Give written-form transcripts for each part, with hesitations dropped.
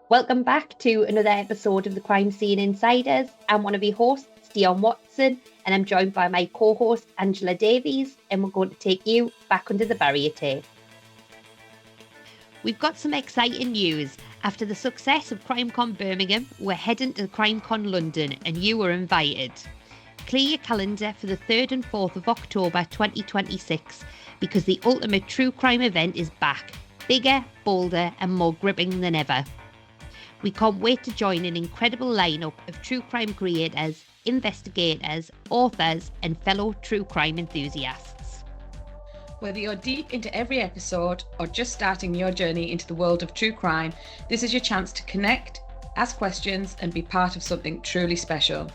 Welcome back to another episode of the Crime Scene Insiders. I'm one of your hosts, Dion Watson, and I'm joined by my co-host, Angela Davies, and we're going to take you back under the barrier tape. We've got some exciting news. After the success of CrimeCon Birmingham, we're heading to CrimeCon London, and you are invited. Clear your calendar for the 3rd and 4th of October 2026, because the ultimate true crime event is back. Bigger, bolder, and more gripping than ever. We can't wait to join an incredible lineup of true crime creators, investigators, authors, and fellow true crime enthusiasts. Whether you're deep into every episode or just starting your journey into the world of true crime, this is your chance to connect, ask questions, and be part of something truly special.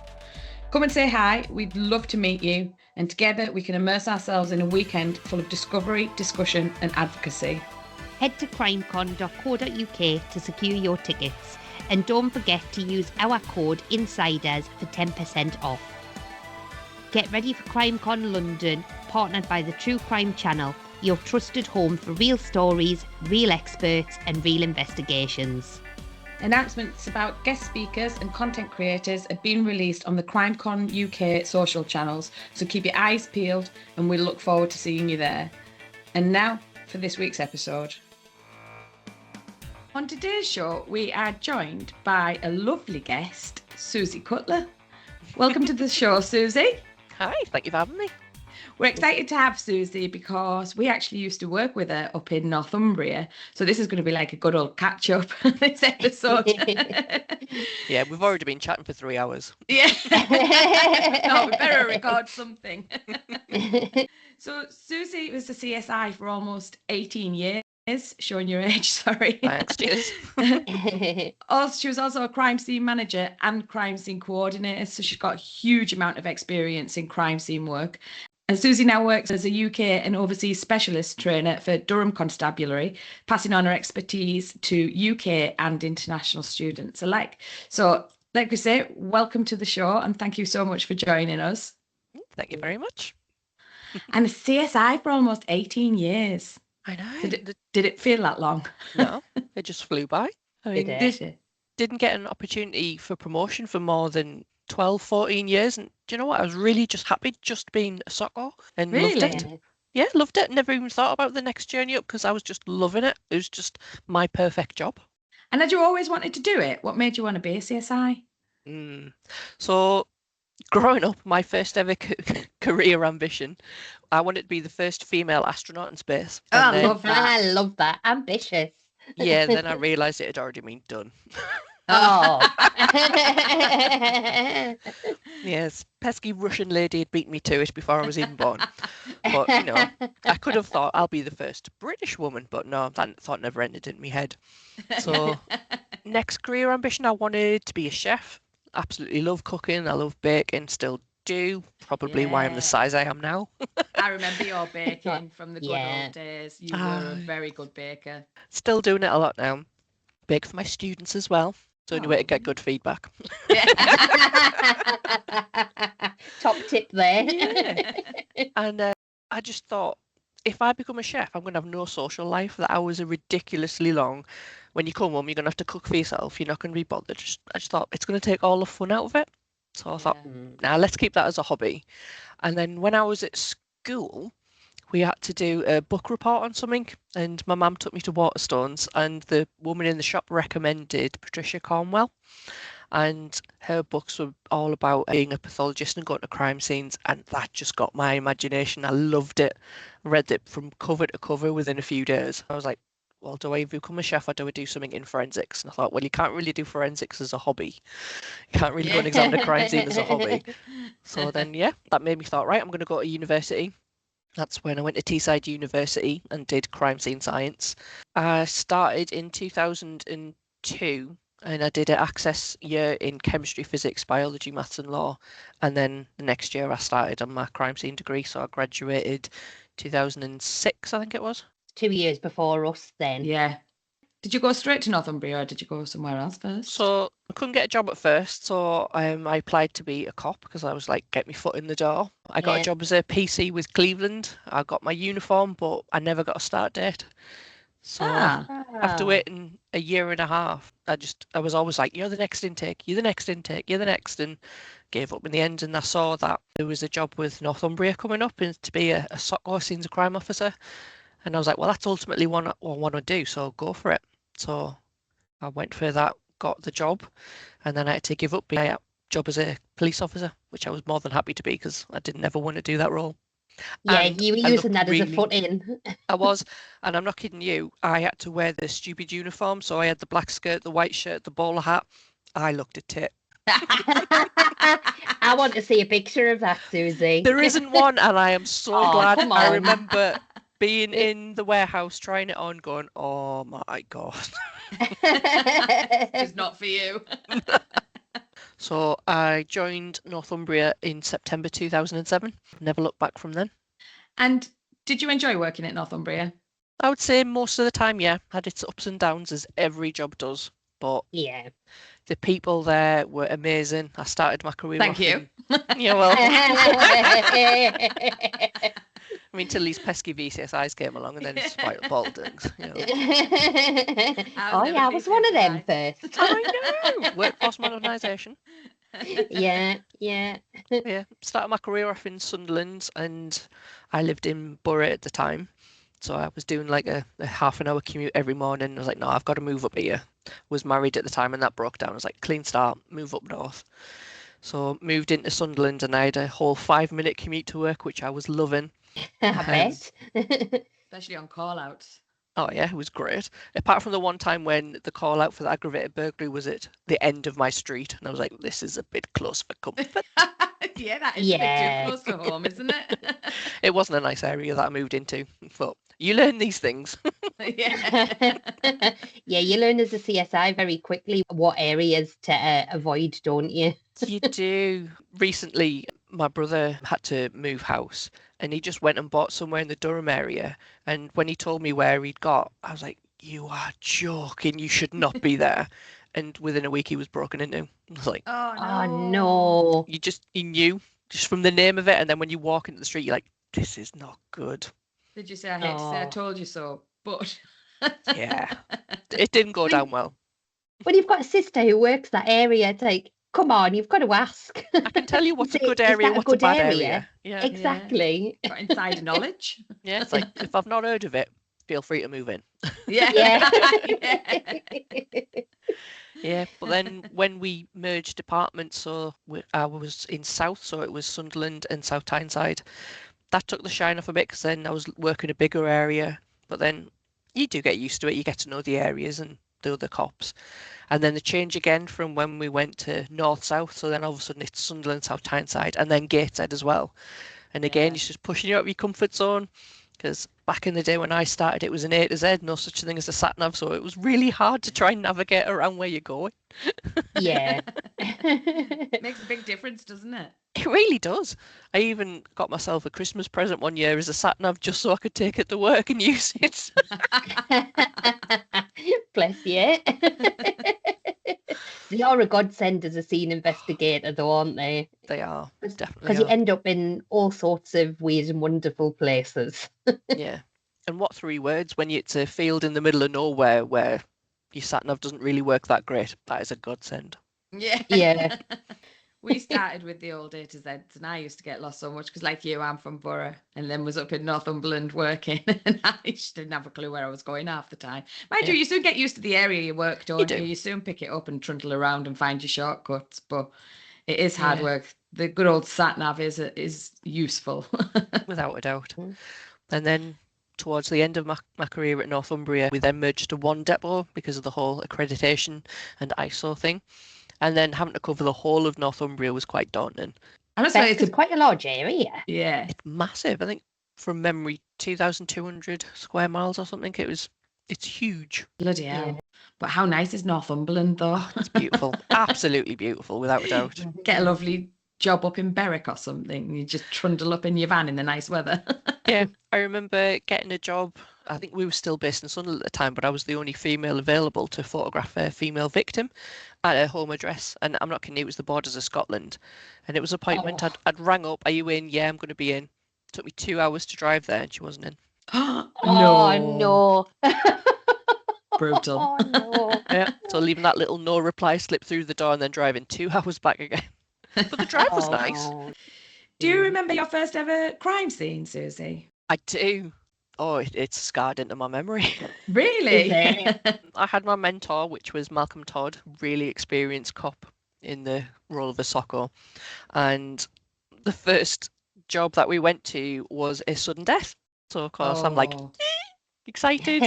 Come and say hi, we'd love to meet you, and together we can immerse ourselves in a weekend full of discovery, discussion, and advocacy. Head to crimecon.co.uk to secure your tickets, and don't forget to use our code INSIDERS for 10% off. Get ready for CrimeCon London, partnered by the True Crime Channel, your trusted home for real stories, real experts, and real investigations. Announcements about guest speakers and content creators are being released on the CrimeCon UK social channels, so keep your eyes peeled and we'll look forward to seeing you there. And now for this week's episode. On today's show, we are joined by a lovely guest, Suzi Cutler. Welcome to the show, Suzi. Hi, thank you for having me. We're excited to have Suzi because we actually used to work with her up in Northumbria. So this is going to be like a good old catch up this episode. Yeah, we've already been chatting for 3 hours. Yeah. No, we better record something. So Suzi was the CSI for almost 18 years. Showing your age, sorry. Thanks, cheers. She was also a crime scene manager and crime scene coordinator, so she's got a huge amount of experience in crime scene work. And Suzi now works as a UK and overseas specialist trainer for Durham Constabulary, passing on her expertise to UK and international students alike. So, like we say, welcome to the show and thank you so much for joining us. Thank you very much. And a CSI for almost 18 years. I know. So did it feel that long? No, it just flew by. I mean, didn't get an opportunity for promotion for more than 12, 14 years. And do you know what? I was really just happy just being a soccer and loved it. Yeah, loved it. Never even thought about the next journey up because I was just loving it. It was just my perfect job. And had you always wanted to do it? What made you want to be a CSI? So growing up, my first ever career ambition, I wanted to be the first female astronaut in space. I love that. I love that. Ambitious. Yeah, then I realised it had already been done. Oh. Yes, pesky Russian lady had beaten me to it before I was even born. But, you know, I could have thought I'll be the first British woman, but no, that thought never entered in my head. So next career ambition, I wanted to be a chef. Absolutely love cooking. I love baking, still do. Probably why I'm the size I am now. I remember your baking from the good old days. You were a very good baker. Still doing it a lot now. Bake for my students as well. It's the only way to get good feedback. Top tip there. Yeah. And I just thought, if I become a chef, I'm going to have no social life. The hours are ridiculously long. When you come home, you're going to have to cook for yourself. You're not going to be bothered. I just thought it's going to take all the fun out of it. So I thought, now let's keep that as a hobby. And then when I was at school, we had to do a book report on something. And my mum took me to Waterstones. And the woman in the shop recommended Patricia Cornwell. And her books were all about being a pathologist and going to crime scenes. And that just got my imagination. I loved it. Read it from cover to cover within a few days. I was like, well, do I become a chef or do I do something in forensics? And I thought, well, you can't really do forensics as a hobby. You can't really go and examine a crime scene as a hobby. So then, yeah, that made me thought, right, I'm going to go to university. That's when I went to Teesside University and did crime scene science. I started in 2002 and I did an access year in chemistry, physics, biology, maths and law. And then the next year I started on my crime scene degree. So I graduated 2006, I think it was. 2 years before us then. Yeah. Did you go straight to Northumbria or did you go somewhere else first? So I couldn't get a job at first, so I applied to be a cop because I was like, get my foot in the door. I got a job as a PC with Cleveland. I got my uniform, but I never got a start date. So after Ah. waiting a year and a half, I was always like, you're the next intake, you're the next intake, you're the next, and gave up in the end. And I saw that there was a job with Northumbria coming up and to be a SOC or scenes of crime officer. And I was like, well, that's ultimately what I want to do, so go for it. So I went for that, got the job, and then I had to give up my job as a police officer, which I was more than happy to be because I didn't ever want to do that role. Yeah, And you were I using looked that as a really- foot in. I was, and I'm not kidding you, I had to wear the stupid uniform, so I had the black skirt, the white shirt, the bowler hat. I looked a tit. I want to see a picture of that, Susie. There isn't one, and I am so Oh, glad. come I on. remember being in the warehouse trying it on, going, oh my God. It's not for you. So I joined Northumbria in September 2007. Never looked back from then. And did you enjoy working at Northumbria? I would say most of the time, yeah, had its ups and downs as every job does. But Yeah. the people there were amazing. I started my career Thank off you. Yeah, well, I I mean, till these pesky VCSIs came along and then it's spoiled things. I was one of them first. I know. Workforce modernisation. Yeah. Yeah, started my career off in Sunderland and I lived in Borough at the time. So I was doing like a half an hour commute every morning. I was like, no, I've got to move up here. Was married at the time and that broke down. I was like, clean start, move up north. So moved into Sunderland and I had a whole 5-minute commute to work, which I was loving. I bet. Especially on call outs. Oh yeah, it was great. Apart from the one time when the call out for the aggravated burglary was at the end of my street, and I was like, "This is a bit close for comfort." Yeah, that is a bit too close to home, isn't it? It wasn't a nice area that I moved into, but you learn these things. Yeah. Yeah, you learn as a CSI very quickly what areas to avoid, don't you? You do. Recently, my brother had to move house, and he just went and bought somewhere in the Durham area. And when he told me where he'd got, I was like, "You are joking! You should not be there." And within a week, he was broken into. I was like, Oh Oh no. no. you knew just from the name of it, and then when you walk into the street, you're like, "This is not good." Did you say I hate to say I Oh. told you so? But Yeah, it didn't go down well. When you've got a sister who works that area, it's like, come on, you've got to ask. I can tell you what's a Say, good "Is area, that a what's a good bad area?" area. Yeah, Exactly. got insider knowledge. yeah. It's like if I've not heard of it, feel free to move in. Yeah. Yeah. Yeah, but then when we merged departments, so I was in South, so it was Sunderland and South Tyneside. That took the shine off a bit because then I was working a bigger area. But then you do get used to it. You get to know the areas and the other cops. And then the change again from when we went to North-South. So then all of a sudden it's Sunderland, South Tyneside, and then Gateshead as well. And again, Yeah. it's just pushing you out of your comfort zone. Because back in the day when I started, it was an A to Z, no such thing as a sat nav. So it was really hard to try and navigate around where you're going. Yeah. Makes a big difference, doesn't it? It really does. I even got myself a Christmas present one year as a sat nav just so I could take it to work and use it. Bless you. They are a godsend as a scene investigator, though, aren't they? They are, Because definitely you are. end up in all sorts of weird and wonderful places. Yeah. And what 3 words when it's a field in the middle of nowhere where your sat nav doesn't really work that great? That is a godsend. Yeah. Yeah. We started with the old A to Zs, and I used to get lost so much because, like you, I'm from Borough, and then was up in Northumberland working, and I just didn't have a clue where I was going half the time. Mind you, you soon get used to the area you work, don't you? do. You soon pick it up and trundle around and find your shortcuts, but it is hard Yeah. work. The good old sat nav is useful. Without a doubt. Mm. And then towards the end of my career at Northumbria, we then merged to one depot because of the whole accreditation and ISO thing. And then having to cover the whole of Northumbria was quite daunting. And that's why It's quite a large area. yeah. It's massive. I think from memory, 2,200 square miles or something. It's huge. Bloody hell. Yeah. But how nice is Northumberland, though? Oh, it's beautiful. Absolutely beautiful, without a doubt. Get a lovely job up in Berwick or something. You just trundle up in your van in the nice weather. Yeah, I remember getting a job. I think we were still based in Sunderland at the time, but I was the only female available to photograph a female victim at her home address. And I'm not kidding, it was the borders of Scotland. And it was an appointment. Oh. I'd rang up, "Are you in?" "Yeah, I'm going to be in." Took me 2 hours to drive there and she wasn't in. Oh, no. Brutal. Oh, no. Yeah, so leaving that little no reply slip through the door and then driving 2 hours back again. But the drive was Oh, nice. no. Do you remember your first ever crime scene, Susie? I do. Oh, it's scarred into my memory. Really? Is it? I had my mentor, which was Malcolm Todd, really experienced cop in the role of a socko. And the first job that we went to was a sudden death. So, of course, I'm like Oh. excited.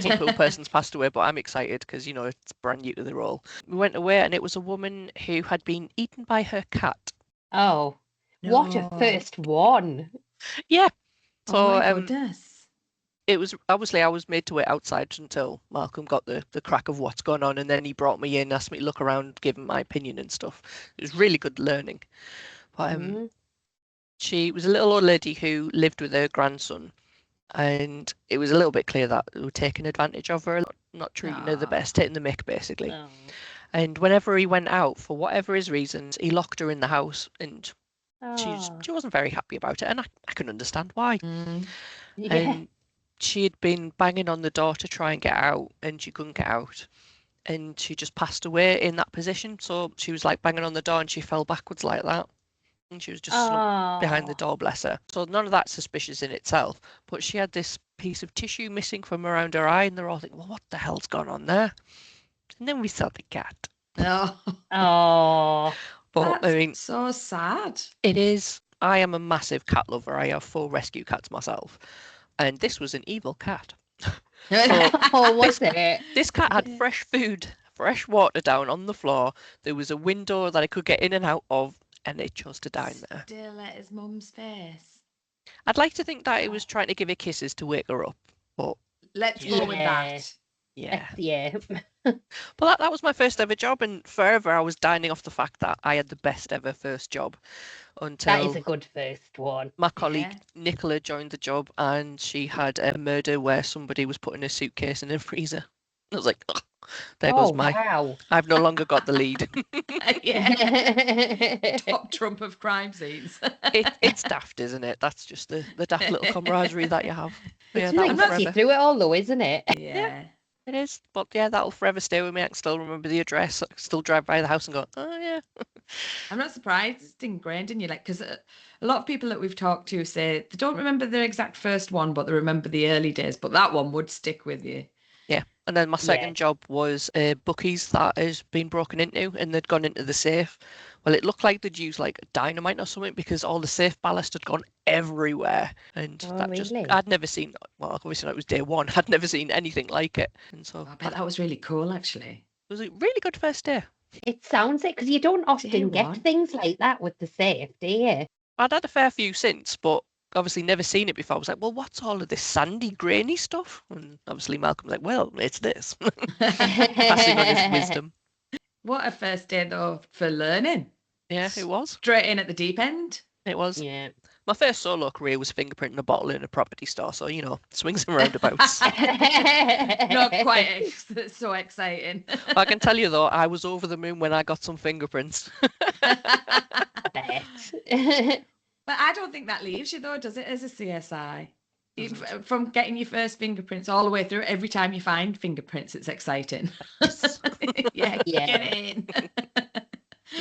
Some cool person's passed away, but I'm excited because, you know, it's brand new to the role. We went away and it was a woman who had been eaten by her cat. Oh, what a No. first one. Yeah. Oh So my goodness. it was obviously I was made to wait outside until Malcolm got the crack of what's going on, and then he brought me in, asked me to look around, give him my opinion and stuff. It was really good learning. But Mm. she was a little old lady who lived with her grandson, and it was a little bit clear that they were taking advantage of her, not treating her the Ah. best, hitting the mick basically. Oh. And whenever he went out, for whatever his reasons, he locked her in the house, and she Oh. wasn't very happy about it, and I can understand why. Mm. Yeah. And she had been banging on the door to try and get out, and she couldn't get out, and she just passed away in that position. So she was like banging on the door and she fell backwards like that, and she was just slumped behind the Oh. door, bless her. So none of that suspicious in itself, but she had this piece of tissue missing from around her eye, and they're all thinking, well, what the hell's gone on there? And then we saw the cat. Oh. Oh. But That's I mean, so sad. it is. I am a massive cat lover. I have 4 rescue cats myself, and this was an evil cat. Oh, was it? This cat had fresh food, fresh water down on the floor. There was a window that I could get in and out of, and it chose to die in there. Still at his mum's face. I'd like to think that it was trying to give her kisses to wake her up, but Let's go with Yeah. that. yeah. Yeah. But that was my first ever job, and forever I was dining off the fact that I had the best ever first job That until is a good first one. my colleague Yeah. Nicola joined the job, and she had a murder where somebody was putting a suitcase in a freezer. I was like, "Ugh, there goes Oh, my. wow. I've no longer got the lead. Yeah. Top trump of crime scenes. It's daft, isn't it? That's just the daft little camaraderie that you have. But yeah, It's that'll nice to see forever. through it all, though, isn't it? Yeah. It is, but yeah, that'll forever stay with me. I can still remember the address. I can still drive by the house and go, oh yeah. I'm not surprised. It's ingrained in you, like, because a lot of people that we've talked to say they don't remember their exact first one, but they remember the early days. But that one would stick with you. Yeah. And then my Yeah. second job was bookies that has been broken into, and they'd gone into the safe. Well, it looked like they'd used like dynamite or something, because all the safe ballast had gone everywhere. And Oh, that just, really? I'd never seen, well, obviously it was day one. I'd never seen anything like it. And so I bet that was really cool, actually. it was a really good first day. It sounds it, because you don't often Day get one. things like that with the safe, do you? I'd had a fair few since, but obviously never seen it before. I was like, well, what's all of this sandy, grainy stuff? And obviously Malcolm's like, well, it's this. Passing on his wisdom. What a first day, though, for learning. Yeah, it was. Straight in at the deep end. It was. Yeah. My first solo career was fingerprinting a bottle in a property store, so, you know, swings and roundabouts. Not quite so exciting. I can tell you, though, I was over the moon when I got some fingerprints. Bet. But I don't think that leaves you, though, does it, as a CSI? From getting your first fingerprints all the way through, every time you find fingerprints, it's exciting. Yeah, Yeah. get in.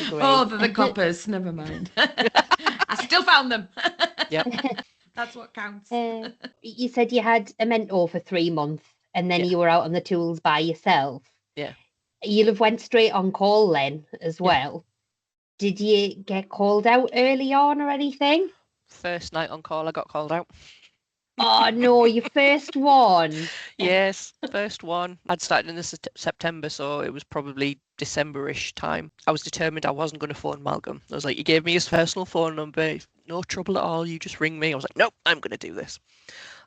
Agree. Oh, they're the coppers. Never mind. I still found them. Yep. That's what counts. You said you had a mentor for 3 months, and then Yeah. you were out on the tools by yourself. Yeah. You'll have went straight on call then as Yeah. well. Did you get called out early on or anything? First night on call, I got called out. Oh no, your first one. Yes, first one. I'd started in the September, so it was probably December-ish time. I was determined I wasn't going to phone Malcolm. I was like, you gave me his personal phone number, no trouble at all, you just ring me. I was like, nope, I'm going to do this.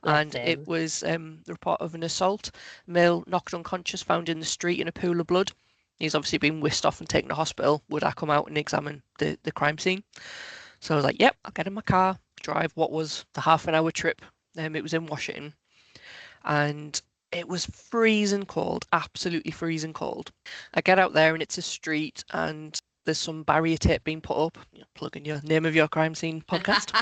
And Bless it him. was the report of an assault. Male knocked unconscious, found in the street in a pool of blood. He's obviously been whisked off and taken to hospital. Would I come out and examine the crime scene? So I was like, yep, I'll get in my car, drive what was the half an hour trip. It was in Washington, and it was freezing cold, absolutely freezing cold. I get out there and it's a street, and there's some barrier tape being put up. Plug in your name of your crime scene podcast.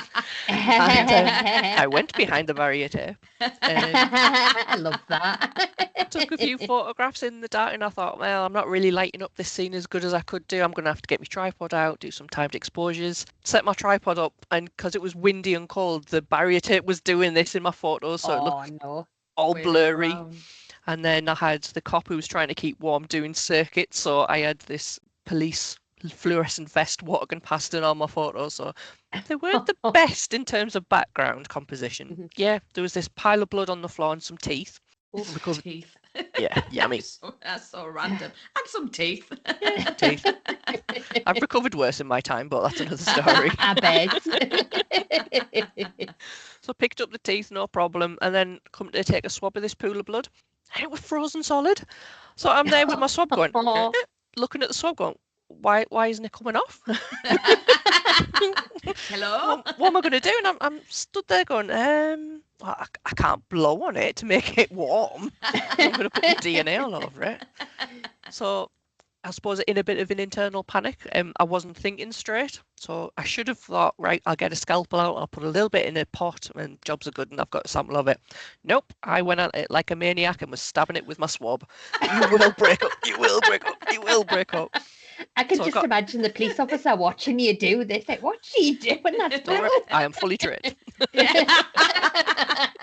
And I went behind the barrier tape. I love that. Took a few photographs in the dark, and I thought, well, I'm not really lighting up this scene as good as I could do. I'm going to have to get my tripod out, do some timed exposures, set my tripod up, and because it was windy and cold, the barrier tape was doing this in my photos, so it looked all blurry. And then I had the cop who was trying to keep warm doing circuits, so I had this police fluorescent vest walking past in all my photos, so they weren't the best in terms of background composition. Yeah, there was this pile of blood on the floor and some teeth. Teeth. Yeah, yummy. That's so random. And some teeth. Yeah, teeth. I've recovered worse in my time, but that's another story. I bet. So I picked up the teeth, no problem, and then come to take a swab of this pool of blood, and it was frozen solid. So I'm there with my swab going, looking at the swab going, why isn't it coming off? Hello? What am I going to do? And I'm stood there going, I can't blow on it to make it warm. I'm going to put the DNA all over it. So I suppose in a bit of an internal panic, I wasn't thinking straight. So I should have thought, right, I'll get a scalpel out, I'll put a little bit in a pot, and jobs are good, and I've got a sample of it. Nope, I went at it like a maniac and was stabbing it with my swab. You will break up, you will break up, you will break up. I can just imagine the police officer watching you do this. Like, what's she doing? I am fully trained.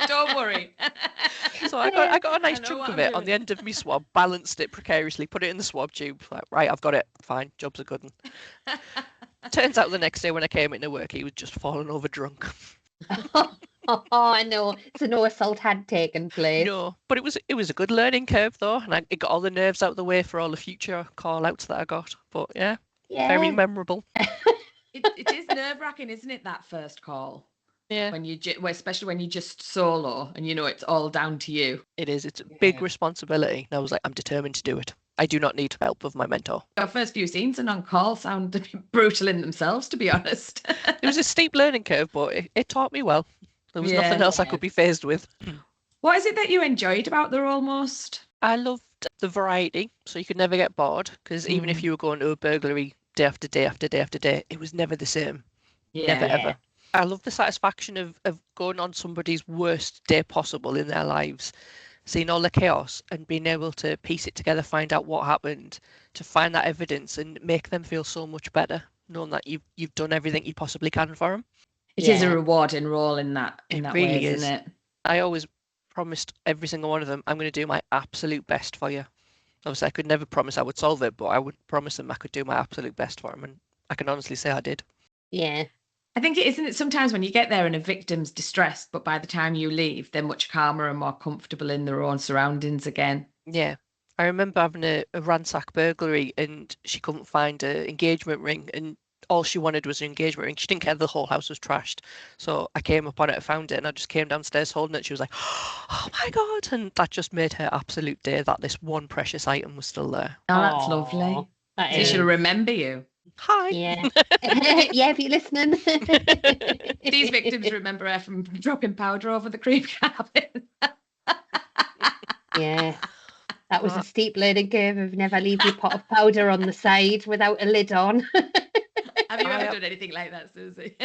Don't worry. So I got a nice chunk of it on the end of my swab, balanced it precariously, put it in the swab tube. Like, right, I've got it. Fine, jobs are good. Turns out the next day when I came into work, he was just falling over drunk. Oh, I know. So no assault had taken place. No, but it was a good learning curve though, and it got all the nerves out of the way for all the future call outs that I got. But yeah. Very memorable. It is nerve-wracking, isn't it, that first call? Yeah. When especially when you're just solo and you know it's all down to you. It is. It's a big responsibility. And I was like, I'm determined to do it. I do not need help of my mentor. Our first few scenes and on call sound brutal in themselves, to be honest. It was a steep learning curve, but it taught me well. There was nothing else I could be faced with. What is it that you enjoyed about the role most? I loved the variety, so you could never get bored, because even if you were going to a burglary day after day after day after day, it was never the same. Never, ever. I love the satisfaction of going on somebody's worst day possible in their lives, seeing all the chaos and being able to piece it together, find out what happened, to find that evidence and make them feel so much better, knowing that you've done everything you possibly can for them. It is a rewarding role in that really way, isn't it? I always promised every single one of them, I'm going to do my absolute best for you. Obviously, I could never promise I would solve it, but I would promise them I could do my absolute best for them, and I can honestly say I did. Yeah. I think isn't it sometimes when you get there and a victim's distressed, but by the time you leave, they're much calmer and more comfortable in their own surroundings again. Yeah. I remember having a ransack burglary, and she couldn't find an engagement ring, and all she wanted was an engagement ring. She didn't care the whole house was trashed. So I came up on it, I found it, and I just came downstairs holding it. She was like, oh my God. And that just made her absolute day that this one precious item was still there. Oh, that's lovely. So she'll remember you. Hi. Yeah. Yeah, if you're listening. These victims remember her from dropping powder over the cream carpet. Yeah. That was a steep learning curve of never leave your pot of powder on the side without a lid on. Have you ever done anything like that, Susie?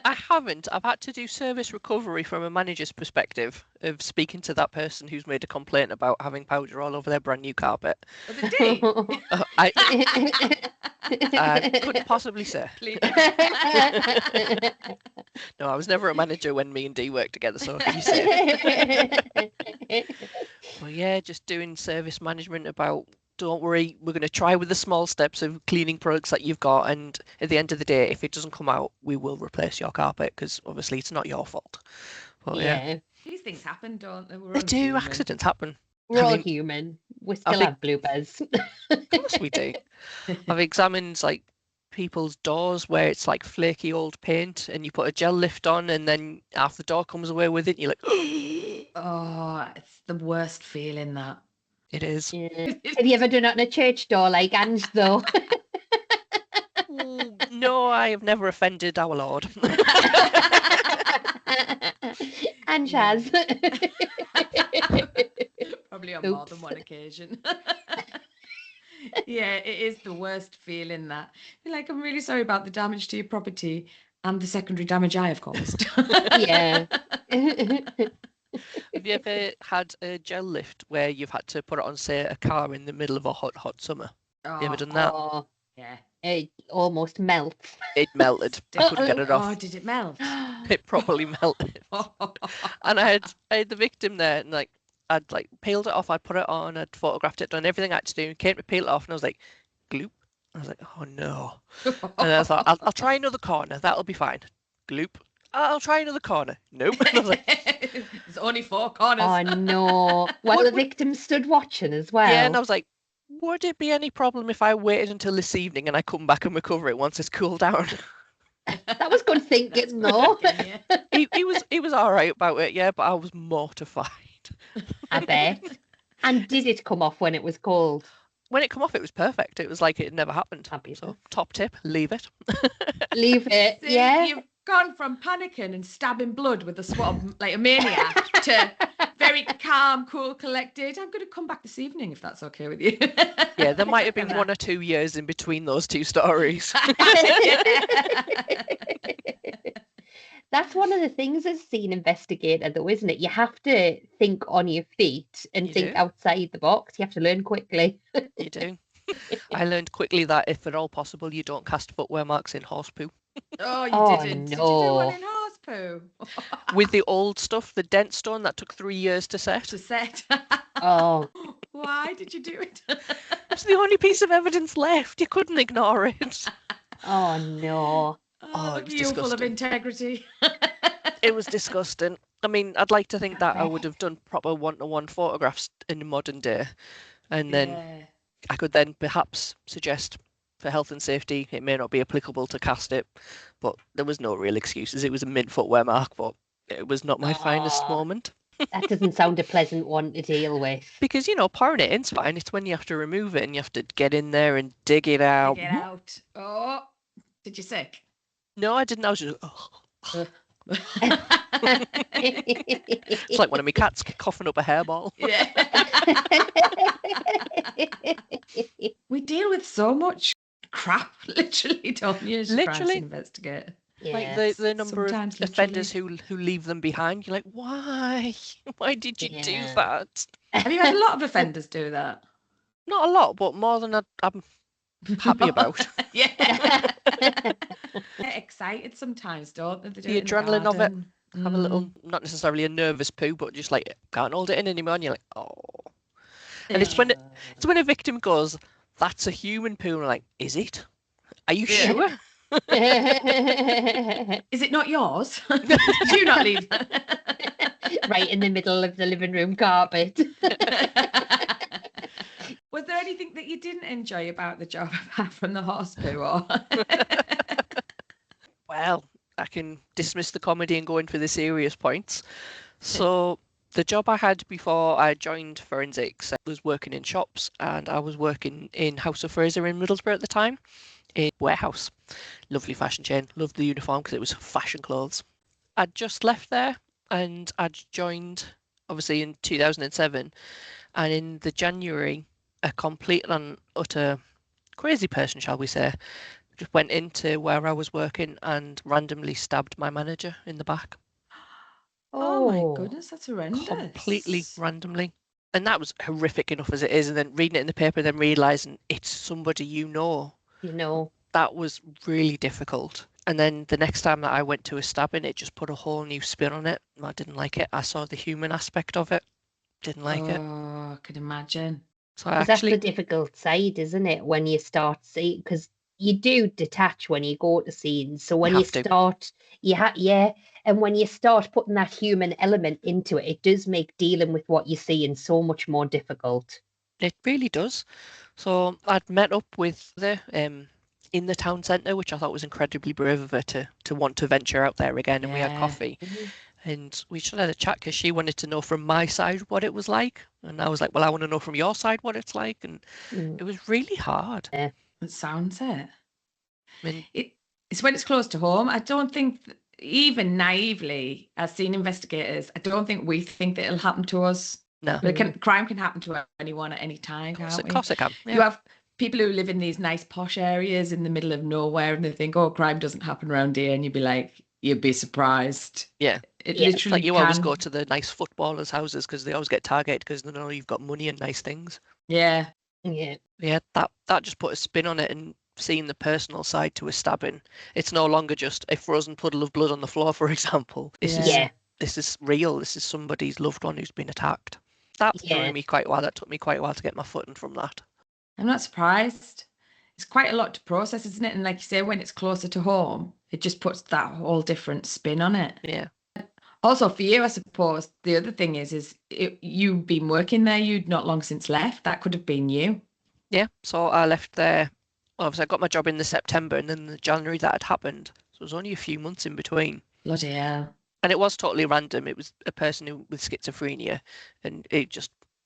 I haven't. I've had to do service recovery from a manager's perspective of speaking to that person who's made a complaint about having powder all over their brand new carpet. Was it Dee? I couldn't possibly say. Please. No, I was never a manager when me and Dee worked together, so you say. Well, yeah, just doing service management about, don't worry, we're going to try with the small steps of cleaning products that you've got, and at the end of the day, if it doesn't come out, we will replace your carpet, because obviously it's not your fault. But, yeah. These things happen, don't they? They do. Human. Accidents happen. We're all human. We still have bloopers. Of course we do. I've examined like people's doors where it's like flaky old paint, and you put a gel lift on, and then half the door comes away with it, and you're like, oh, it's the worst feeling, that. It is. Yeah. Have you ever done it on a church door like Ange, though? No, I have never offended our Lord. Ange has. Probably on more than one occasion. Yeah, it is the worst feeling that. You're like, I'm really sorry about the damage to your property and the secondary damage I have caused. Yeah. Have you ever had a gel lift where you've had to put it on, say, a car in the middle of a hot summer? You ever done that? Oh, Yeah. it almost melts. It melted. I couldn't get it Oh, off. did it melt? It properly melted. And I had the victim there, and like I'd like peeled it off, I'd put it on, I'd photographed it, done everything I had to do, came to peel it off, and I was like, gloop. I was like, oh no. And I thought, I'll try another corner, that'll be fine. Gloop. I'll try another corner. Nope. And I was like, There's only 4 corners. Oh no. Well, the victim stood watching as well. yeah, and I was like, would it be any problem if I waited until this evening and I come back and recover it once it's cooled down? That was good thinking, though. he was all right about it, yeah, but I was mortified. I bet. And did it come off when it was cold? When it come off, it was perfect. It was like it had never happened. So top tip, leave it. Leave it. See, Yeah. You've gone from panicking and stabbing blood with a swat of like a maniac to very calm, cool, collected. I'm going to come back this evening if that's okay with you. Yeah, there might have been 1 or 2 years in between those two stories. That's one of the things as a scene investigator, though, isn't it? You have to think on your feet and You think do. outside the box. You have to learn quickly. You do. I learned quickly that if at all possible, you don't cast footwear marks in horse poo. Oh, you Oh, didn't. Did you do one no. in horse poo? With the old stuff, the dent stone, that took 3 years to set. To set. Oh, Why did you do it? It's the only piece of evidence left. You couldn't ignore it. oh no. Oh, it look was at you full of disgusting. integrity. It was disgusting. I mean, I'd like to think that I bet. would have done proper one-to-one photographs in the modern day. And then Yeah. I could then perhaps suggest for health and safety, it may not be applicable to cast it, but there was no real excuses. It was a mid-footwear mark, but it was not my finest Aw. moment. That doesn't sound a pleasant one to deal with. Because, pouring it in's fine. It's when you have to remove it and you have to get in there and dig it out. Get out. Oh, did you sick? No, I didn't. I was just, oh. It's It's like one of my cats coughing up a hairball. Yeah. We deal with so much crap, literally, don't you? as a crime Literally. scene investigator. Like Yeah. the number of Sometimes offenders who leave them behind. You're like, why? Why did you do Yeah. that? Have you had a lot of offenders do that? Not a lot, but more than I'm happy about. Yeah. Get excited sometimes, don't they? They do The it in adrenaline of it. garden. Have a little, not necessarily a nervous poo, but just like can't hold it in anymore. And you're like, oh. And it's when a victim goes, "That's a human poo." And I'm like, is it? Are you Yeah. sure? Is it not yours? Did you not leave? Right in the middle of the living room carpet. Was there anything that you didn't enjoy about the job apart from the horse poo? Or... Well, I can dismiss the comedy and go in for the serious points. So the job I had before I joined forensics, I was working in shops, and I was working in House of Fraser in Middlesbrough at the time, in warehouse. Lovely fashion chain, loved the uniform because it was fashion clothes. I'd just left there and I'd joined obviously in 2007, and in the January, a complete and utter crazy person, shall we say, just went into where I was working and randomly stabbed my manager in the back. Oh my goodness, that's horrendous. Completely randomly. And that was horrific enough as it is. And then reading it in the paper, then realising it's somebody you know. You know. That was really difficult. And then the next time that I went to a stabbing, it just put a whole new spin on it. I didn't like it. I saw the human aspect of it. Didn't like it. Oh, I could imagine. So That's the difficult side, isn't it? When you start seeing, because you do detach when you go to scenes. So when you have to. start, and when you start putting that human element into it, it does make dealing with what you see in so much more difficult. It really does. So I'd met up with the in the town centre, which I thought was incredibly brave of her to want to venture out there again. And we had Yeah. coffee. And we just had a chat because she wanted to know from my side what it was like. And I was like, well, I want to know from your side what it's like. And it was really hard. It sounds it. I mean, It's when it's close to home. I don't think, even naively, as scene investigators, I don't think we think that it'll happen to us. no. But crime can happen to anyone at any time, can't we? Of course it can. You have people who live in these nice posh areas in the middle of nowhere and they think, oh, crime doesn't happen around here. And you'd be like, you'd be surprised. Yeah. It Yeah. It's literally like you can. always go to the nice footballers' houses because they always get targeted because they know you've got money and nice things. Yeah. Yeah. Yeah, that just put a spin on it, and seeing the personal side to a stabbing. It's no longer just a frozen puddle of blood on the floor, for example. Yeah. This is real. This is somebody's loved one who's been attacked. That Yeah. threw me quite a while. That took me quite a while to get my footing from that. I'm not surprised. It's quite a lot to process, isn't it? And like you say, when it's closer to home, it just puts that whole different spin on it. Yeah. Also, for you, I suppose, the other thing is you've been working there, you'd not long since left. That could have been you. Yeah. So I left there. Obviously, I got my job in the September, and then the January that had happened. So it was only a few months in between. Bloody hell. And it was totally random. It was a person with schizophrenia, and it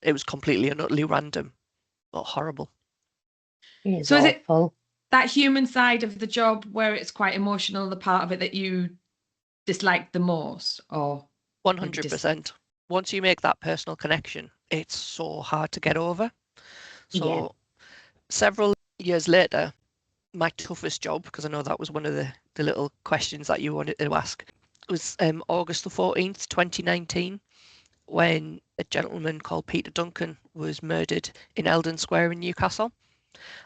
was completely and utterly random, but horrible. It's So is it awful. that human side of the job where it's quite emotional, the part of it that you dislike the most? Or 100%. Once you make that personal connection, it's so hard to get over. So several years later, my toughest job, because I know that was one of the little questions that you wanted to ask, was August the 14th, 2019, when a gentleman called Peter Duncan was murdered in Eldon Square in Newcastle.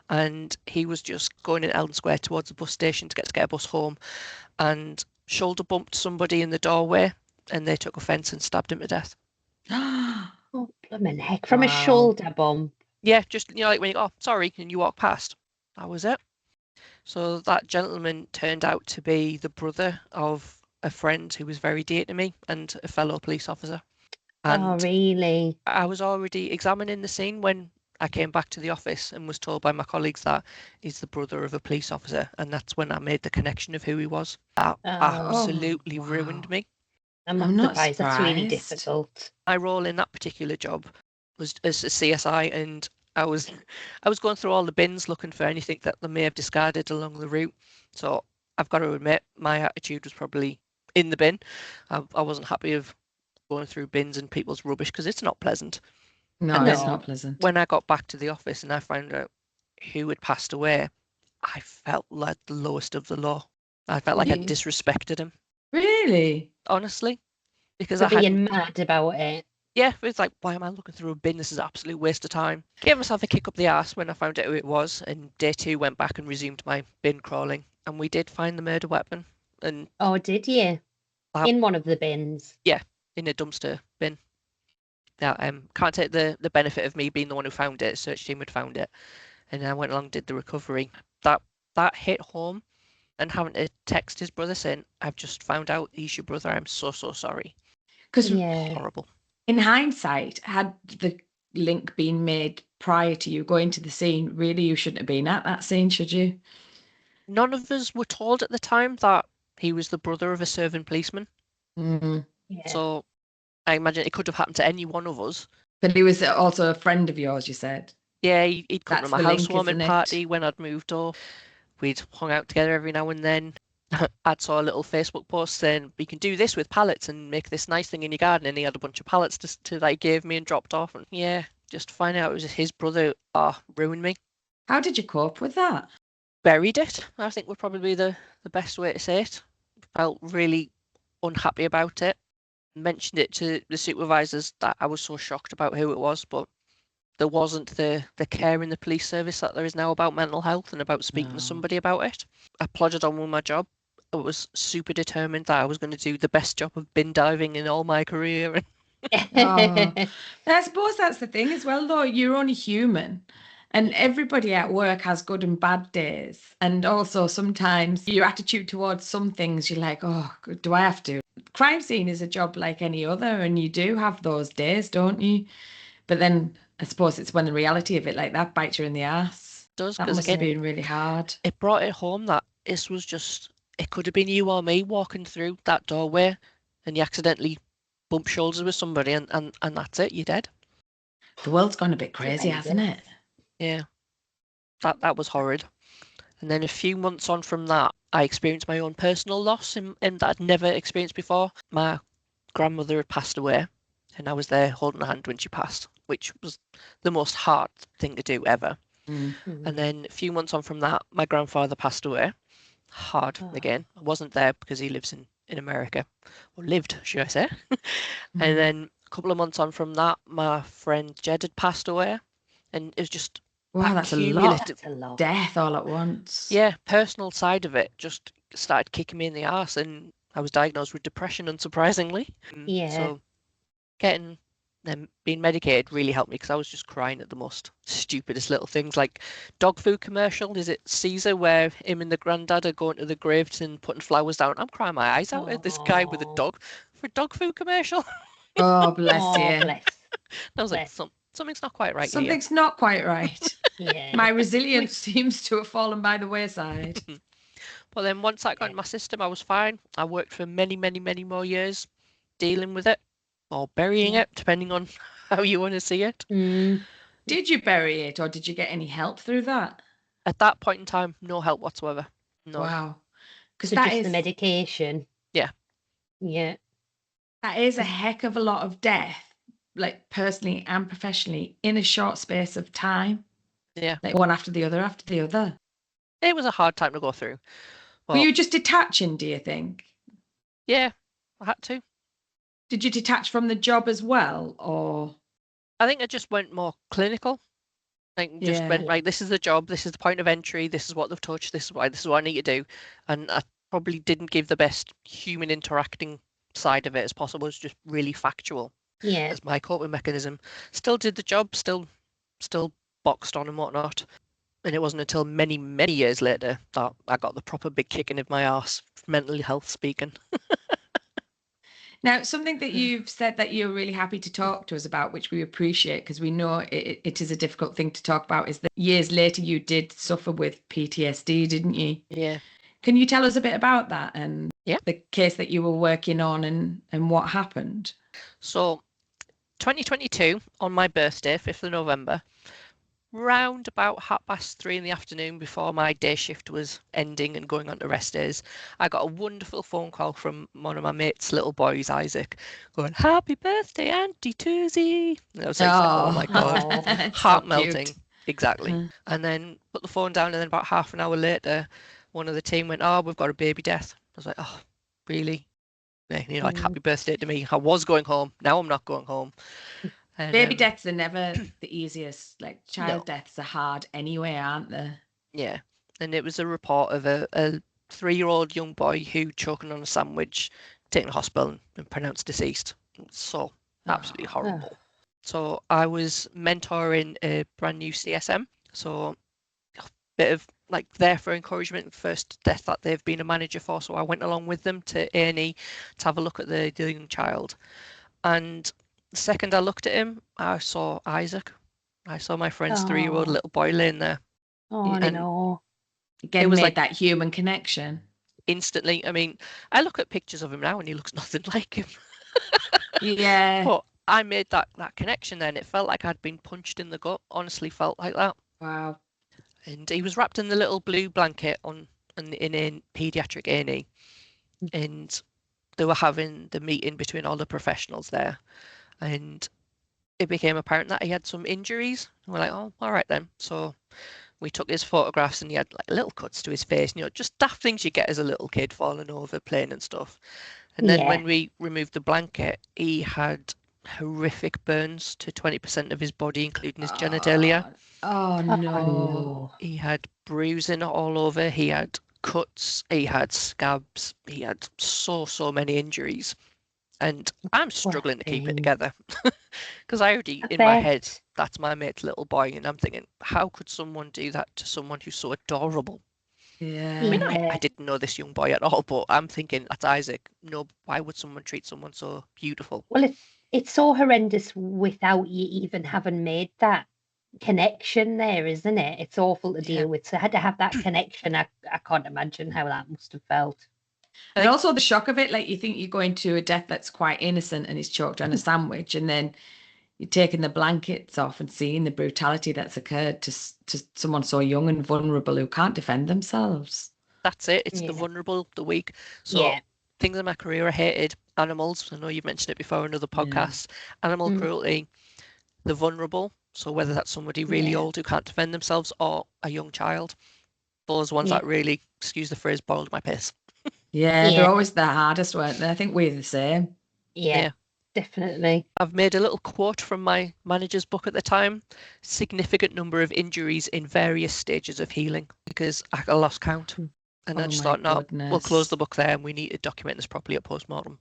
And he was just going in Eldon Square towards the bus station to get a bus home, and shoulder bumped somebody in the doorway, and they took offence and stabbed him to death. Oh, blimmin' heck. From a Wow. shoulder bump. Yeah, just, like when you go, oh, sorry, and you walk past. That was it. So that gentleman turned out to be the brother of a friend who was very dear to me and a fellow police officer. And Oh, really? I was already examining the scene when I came back to the office and was told by my colleagues that he's the brother of a police officer, and that's when I made the connection of who he was. That absolutely ruined me. I'm I'm not not surprised. That's really surprised. difficult. My role in that particular job was as a CSI, and I was going through all the bins looking for anything that they may have discarded along the route. So I've got to admit, my attitude was probably in the bin. I wasn't happy of going through bins and people's rubbish because it's not pleasant. No, And it's then- not pleasant. When I got back to the office and I found out who had passed away, I felt like the lowest of the low. I felt like I Really? disrespected him, Really? honestly, because For I had being mad about it. yeah, it's like, why am I looking through a bin? This is an absolute waste of time. Gave myself a kick up the arse when I found out who it was, and day 2 went back and resumed my bin crawling, and we did find the murder weapon, and Oh, did you? That- In one of the bins. in a dumpster bin. Now, can't take the benefit of me being the one who found it. Search team had found it, and I went along and did the recovery. That hit home, and having to text his brother saying, "I've just found out he's your brother. I'm so sorry." Because Yeah. Horrible. in hindsight, had the link been made prior to you going to the scene, really, you shouldn't have been at that scene, should you? None of us were told at the time that he was the brother of a serving policeman, Mm. Yeah. so I imagine it could have happened to any one of us. But he was also a friend of yours, you said. Yeah, he'd come That's to my the link, housewarming isn't it? party when I'd moved up. We'd hung out together every now and then. I'd saw a little Facebook post saying, "We can do this with pallets and make this nice thing in your garden." And he had a bunch of pallets to like give me and dropped off. And yeah, just to find out it was his brother, ruined me. How did you cope with that? Buried it, I think would probably be the best way to say it. Felt really unhappy about it. Mentioned it to the supervisors that I was so shocked about who it was, but there wasn't the care in the police service that there is now about mental health and about speaking No. to somebody about it. I plodded on with my job. I was super determined that I was going to do the best job of bin diving in all my career. Oh. I suppose that's the thing as well, though. You're only human. And everybody at work has good and bad days. And also sometimes your attitude towards some things, you're like, oh, do I have to? Crime scene is a job like any other. And you do have those days, don't you? But then I suppose it's when the reality of it like that bites you in the ass. It does, That because must again, have been really hard. it brought it home that this was just, it could have been you or me walking through that doorway and you accidentally bump shoulders with somebody and that's it, you're dead. The world's gone a bit crazy, amazing. hasn't it? Yeah, that was horrid. And then a few months on from that, I experienced my own personal loss in that I'd never experienced before. My grandmother had passed away, and I was there holding her hand when she passed, which was the most hard thing to do ever. And then a few months on from that, my grandfather passed away. Hard again. I wasn't there because he lives in America, or lived, should I say. And then a couple of months on from that, my friend Jed had passed away. And it was just Wow, that's a lot. Death all at once. Yeah, personal side of it just started kicking me in the arse, and I was diagnosed with depression, unsurprisingly. Yeah. So getting them being medicated really helped me, because I was just crying at the most stupidest little things, like dog food commercial. Is it Caesar where him and the granddad are going to the graves and putting flowers down? I'm crying my eyes out at this guy with a dog for a dog food commercial. Oh, bless you. Bless. I was like, something's not quite right. Something's not quite right. Yeah. My resilience seems to have fallen by the wayside. But then once that got in my system, I was fine. I worked for many, many, many more years dealing with it, or burying it, depending on how you want to see it. Did you bury it, or did you get any help through that? At that point in time, no help whatsoever. No. Wow. Because So that just is the medication. Yeah. Yeah. that is a heck of a lot of death, like personally and professionally, in a short space of time. Yeah. Like one after the other. It was a hard time to go through. Were you just detaching, do you think? Yeah, I had to. Did you detach from the job as well, or? I think I just went more clinical. Like, just went, right, this is the job, this is the point of entry, this is what they've touched, this is what I need to do. And I probably didn't give the best human interacting side of it as possible. It's just really factual. Yeah. As my coping mechanism. Still did the job, still boxed on and whatnot. And it wasn't until many, many years later that I got the proper big kicking of my arse, mental health speaking. Now, something that you've said that you're really happy to talk to us about, which we appreciate because we know it is a difficult thing to talk about, is that years later you did suffer with PTSD, didn't you? Yeah. Can you tell us a bit about that and Yeah. the case that you were working on and what happened? So 2022, on my birthday, 5th of November, round about 3:30 in the afternoon, before my day shift was ending and going on to rest days, I got a wonderful phone call from one of my mates' little boys, Isaac, going, "Happy birthday, Auntie Suzi." And I was like, oh my God, heart melting. Exactly. And then put the phone down, and then about half an hour later, one of the team went, "Oh, we've got a baby death." I was like, "Oh, really?" You know, like, happy birthday to me. I was going home. Now I'm not going home. And, baby deaths are never the easiest. Like child deaths are hard anyway, aren't they? Yeah. And it was a report of a 3-year-old young boy who choking on a sandwich, taken to hospital and pronounced deceased. So absolutely horrible. So I was mentoring a brand new CSM. So a bit of like there for encouragement, first death that they've been a manager for. So I went along with them to A&E to have a look at the young child. And the second I looked at him, I saw Isaac. I saw my friend's 3-year-old little boy laying there. Oh, no. Again, it was like that human connection. Instantly. I mean, I look at pictures of him now and he looks nothing like him. Yeah. But I made that connection then. It felt like I'd been punched in the gut. Honestly felt like that. Wow. And he was wrapped in the little blue blanket in a paediatric A&E. And they were having the meeting between all the professionals there. And it became apparent that he had some injuries. And we're like, oh, all right then. So we took his photographs, and he had like little cuts to his face, you know, just daft things you get as a little kid, falling over, playing and stuff. And then when we removed the blanket, he had horrific burns to 20% of his body, including his genitalia. Oh no. He had bruising all over. He had cuts. He had scabs. He had so many injuries. And I'm struggling to keep it together because I already, in my head, that's my mate's little boy. And I'm thinking, how could someone do that to someone who's so adorable? Yeah. I mean, I didn't know this young boy at all, but I'm thinking, that's Isaac. No, why would someone treat someone so beautiful? Well, it's so horrendous without you even having made that connection there, isn't it? It's awful to deal with. So I had to have that connection. I can't imagine how that must have felt. And also the shock of it, like you think you're going to a death that's quite innocent and it's choked on a sandwich, and then you're taking the blankets off and seeing the brutality that's occurred to someone so young and vulnerable who can't defend themselves. That's it. It's the vulnerable, the weak. So things in my career I hated. Animals. I know you've mentioned it before in other podcasts. Animal cruelty, the vulnerable. So whether that's somebody really old who can't defend themselves or a young child, those ones that really, excuse the phrase, boiled my piss. Yeah, they're always the hardest, weren't they? I think we're the same. Yeah, definitely. I've made a little quote from my manager's book at the time: significant number of injuries in various stages of healing, because I lost count. And I just thought, no, we'll close the book there and we need to document this properly at postmortem.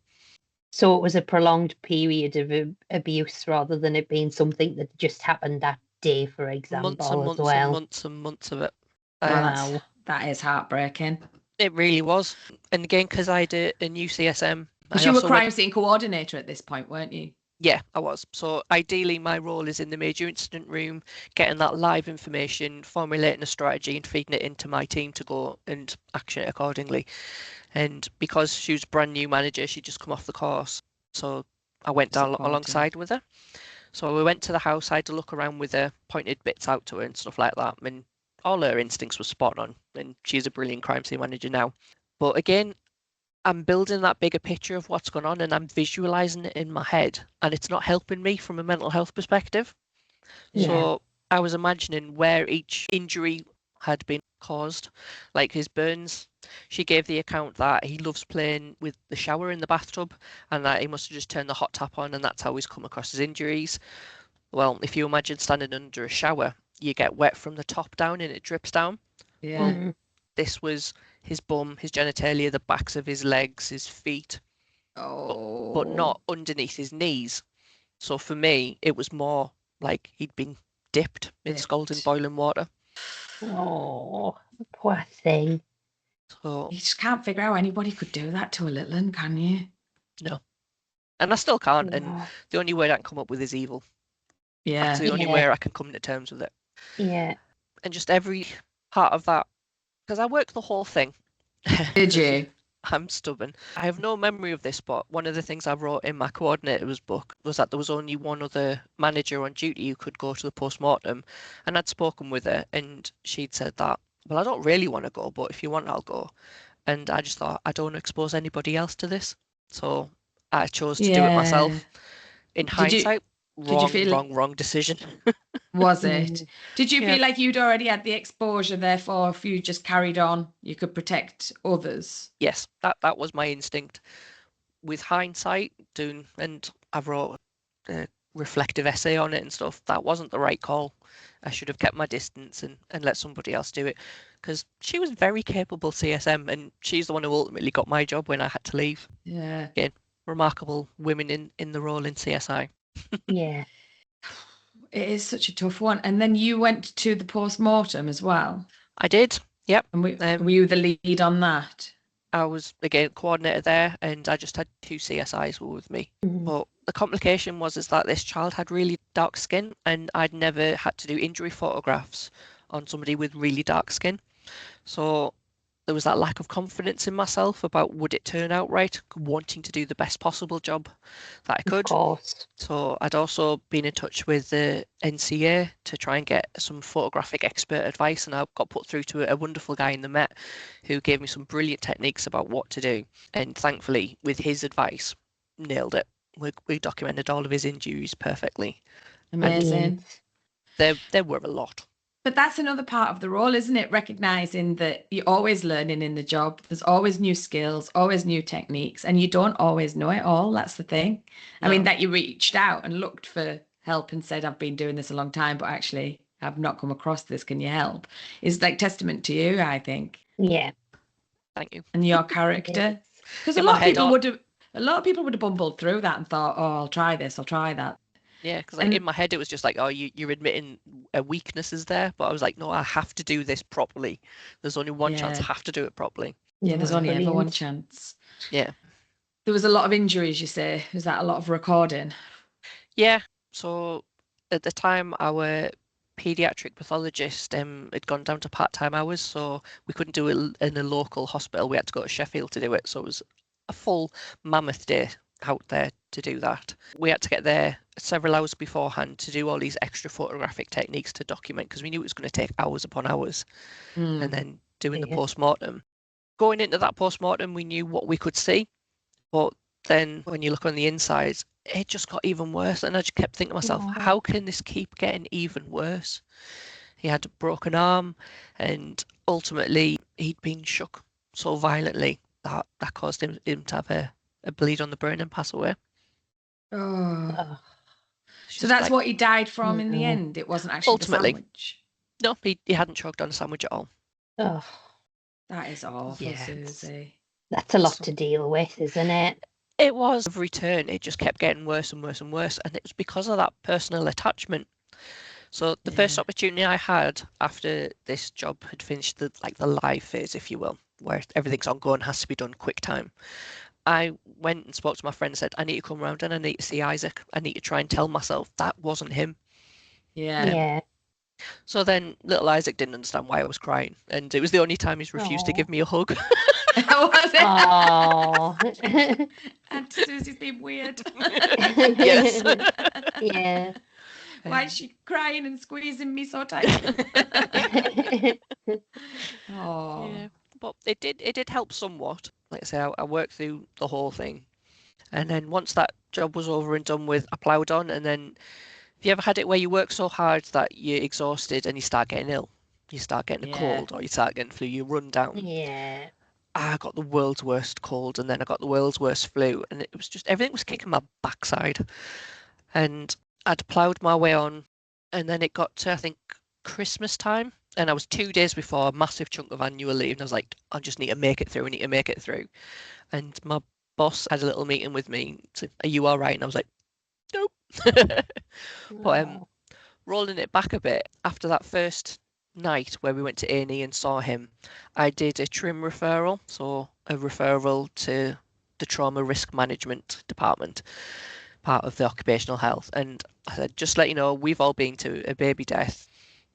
So it was a prolonged period of abuse rather than it being something that just happened that day, for example, months and months as well. and months and months of it. Wow, that is heartbreaking. It really was. And again, because I did a new CSM. Because you were crime scene coordinator at this point, weren't you? Yeah, I was. So ideally, my role is in the major incident room, getting that live information, formulating a strategy and feeding it into my team to go and action it accordingly. And because she was a brand new manager, she'd just come off the course. So I went down alongside with her. So we went to the house, I had to look around with her, pointed bits out to her and stuff like that. And all her instincts were spot on. And she's a brilliant crime scene manager now. But again, I'm building that bigger picture of what's going on and I'm visualizing it in my head, and it's not helping me from a mental health perspective. So I was imagining where each injury had been caused, like his burns. She gave the account that he loves playing with the shower in the bathtub and that he must have just turned the hot tap on and that's how he's come across his injuries. Well, if you imagine standing under a shower, you get wet from the top down and it drips down. Yeah. This was his bum, his genitalia, the backs of his legs, his feet, but not underneath his knees. So for me, it was more like he'd been dipped in scalding boiling water. Oh, poor thing. So you just can't figure out how anybody could do that to a little one, can you? No. And I still can't. And the only word I can come up with is evil. Yeah. That's the only way I can come to terms with it. Yeah. And just every part of that, because I worked the whole thing. Did you? I'm stubborn. I have no memory of this, but one of the things I wrote in my coordinator's book was that there was only one other manager on duty who could go to the post-mortem, and I'd spoken with her and she'd said that, well, I don't really want to go, but if you want, I'll go. And I just thought, I don't want to expose anybody else to this. So I chose to do it myself. In hindsight, wrong decision. Was it? Did you feel like you'd already had the exposure, therefore, if you just carried on, you could protect others? Yes, that was my instinct. With hindsight, and I wrote a reflective essay on it and stuff, that wasn't the right call. I should have kept my distance and let somebody else do it, because she was very capable CSM and she's the one who ultimately got my job when I had to leave. Yeah. Again, remarkable women in the role in CSI. Yeah. It is such a tough one. And then you went to the post-mortem as well? I did, yep. And were you the lead on that? I was, again, coordinator there, and I just had 2 CSIs were with me. But the complication was that this child had really dark skin, and I'd never had to do injury photographs on somebody with really dark skin. So there was that lack of confidence in myself about would it turn out right, wanting to do the best possible job that I could. Of course. So I'd also been in touch with the NCA to try and get some photographic expert advice, and I got put through to a wonderful guy in the Met who gave me some brilliant techniques about what to do. And thankfully, with his advice, nailed it. We documented all of his injuries perfectly. Amazing. There were a lot. But that's another part of the role, isn't it? Recognizing that you're always learning in the job. There's always new skills, always new techniques, and you don't always know it all. That's the thing. No. I mean, that you reached out and looked for help and said, I've been doing this a long time, but actually I've not come across this. Can you help? Is like testament to you, I think. Yeah. Thank you. And your character. Because a lot of people would have bumbled through that and thought, oh, I'll try this, I'll try that. Yeah, because in my head it was just like, oh, you're admitting a weakness is there, but I was like, no, I have to do this properly. There's only one chance. I have to do it properly. Yeah, there's only ever one chance. Yeah. There was a lot of injuries, you say. Was that a lot of recording? Yeah. So at the time, our paediatric pathologist had gone down to part-time hours, so we couldn't do it in a local hospital. We had to go to Sheffield to do it. So it was a full mammoth day out there to do that. We had to get there several hours beforehand to do all these extra photographic techniques to document, because we knew it was going to take hours upon hours. And then doing the post-mortem. Going into that post-mortem, we knew what we could see, but then when you look on the inside, it just got even worse. And I just kept thinking to myself, how can this keep getting even worse? He had a broken arm, and ultimately he'd been shook so violently that caused him to have a bleed on the brain and pass away. Oh. So that's what he died from in the end. It wasn't actually ultimately the sandwich. No, he hadn't choked on a sandwich at all. Oh, That is awful, Yeah. Susie. that's a lot to deal with, isn't it? It was. Every turn, it just kept getting worse and worse and worse, and it was because of that personal attachment. So the first opportunity I had after this job had finished, the live phase, if you will, where everything's ongoing, has to be done quick time, I went and spoke to my friend and said, I need to come round and I need to see Isaac. I need to try and tell myself that wasn't him. Yeah. So then little Isaac didn't understand why I was crying, and it was the only time he's refused to give me a hug. Was it? Oh. And Susie's been weird. Yes. Yeah. Why is she crying and squeezing me so tight? Oh. Yeah, but it did help somewhat. Like I say, I worked through the whole thing, and then once that job was over and done with, I ploughed on. And then, have you ever had it where you work so hard that you're exhausted and you start getting ill? You start getting a cold, or you start getting flu, you run down. Yeah. I got the world's worst cold, and then I got the world's worst flu, and it was just, everything was kicking my backside. And I'd ploughed my way on, and then it got to, I think, Christmas time, and I was 2 days before a massive chunk of annual leave, and I was like, I just need to make it through. I need to make it through. And my boss had a little meeting with me, said, are you all right? And I was like, nope. But rolling it back a bit, after that first night where we went to A&E and saw him, I did a trim referral, so a referral to the trauma risk management department, part of the occupational health. And I said, just let you know, we've all been to a baby death.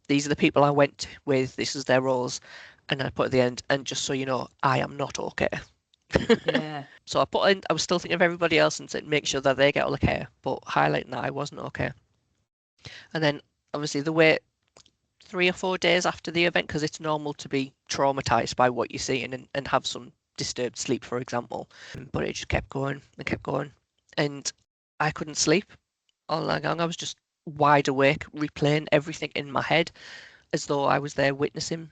These are the people I went with. This is their roles. And I put at the end, and just so you know, I am not okay. Yeah. So I put in, I was still thinking of everybody else and said, make sure that they get all the care, but highlighting that I wasn't okay. And then obviously the wait 3 or 4 days after the event, because it's normal to be traumatized by what you see and have some disturbed sleep, for example. But it just kept going and kept going. And I couldn't sleep all night long. I was just wide awake, replaying everything in my head as though I was there witnessing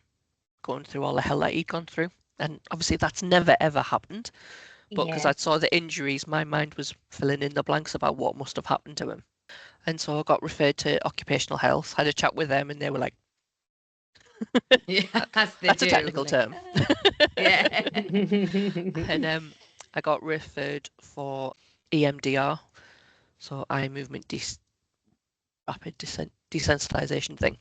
going through all the hell that he'd gone through. And obviously that's never ever happened. But because I saw the injuries, my mind was filling in the blanks about what must have happened to him. And so I got referred to occupational health, had a chat with them, and they were like, Yeah, that's a technical term. Yeah. And I got referred for EMDR, so eye movement rapid desensitization thing.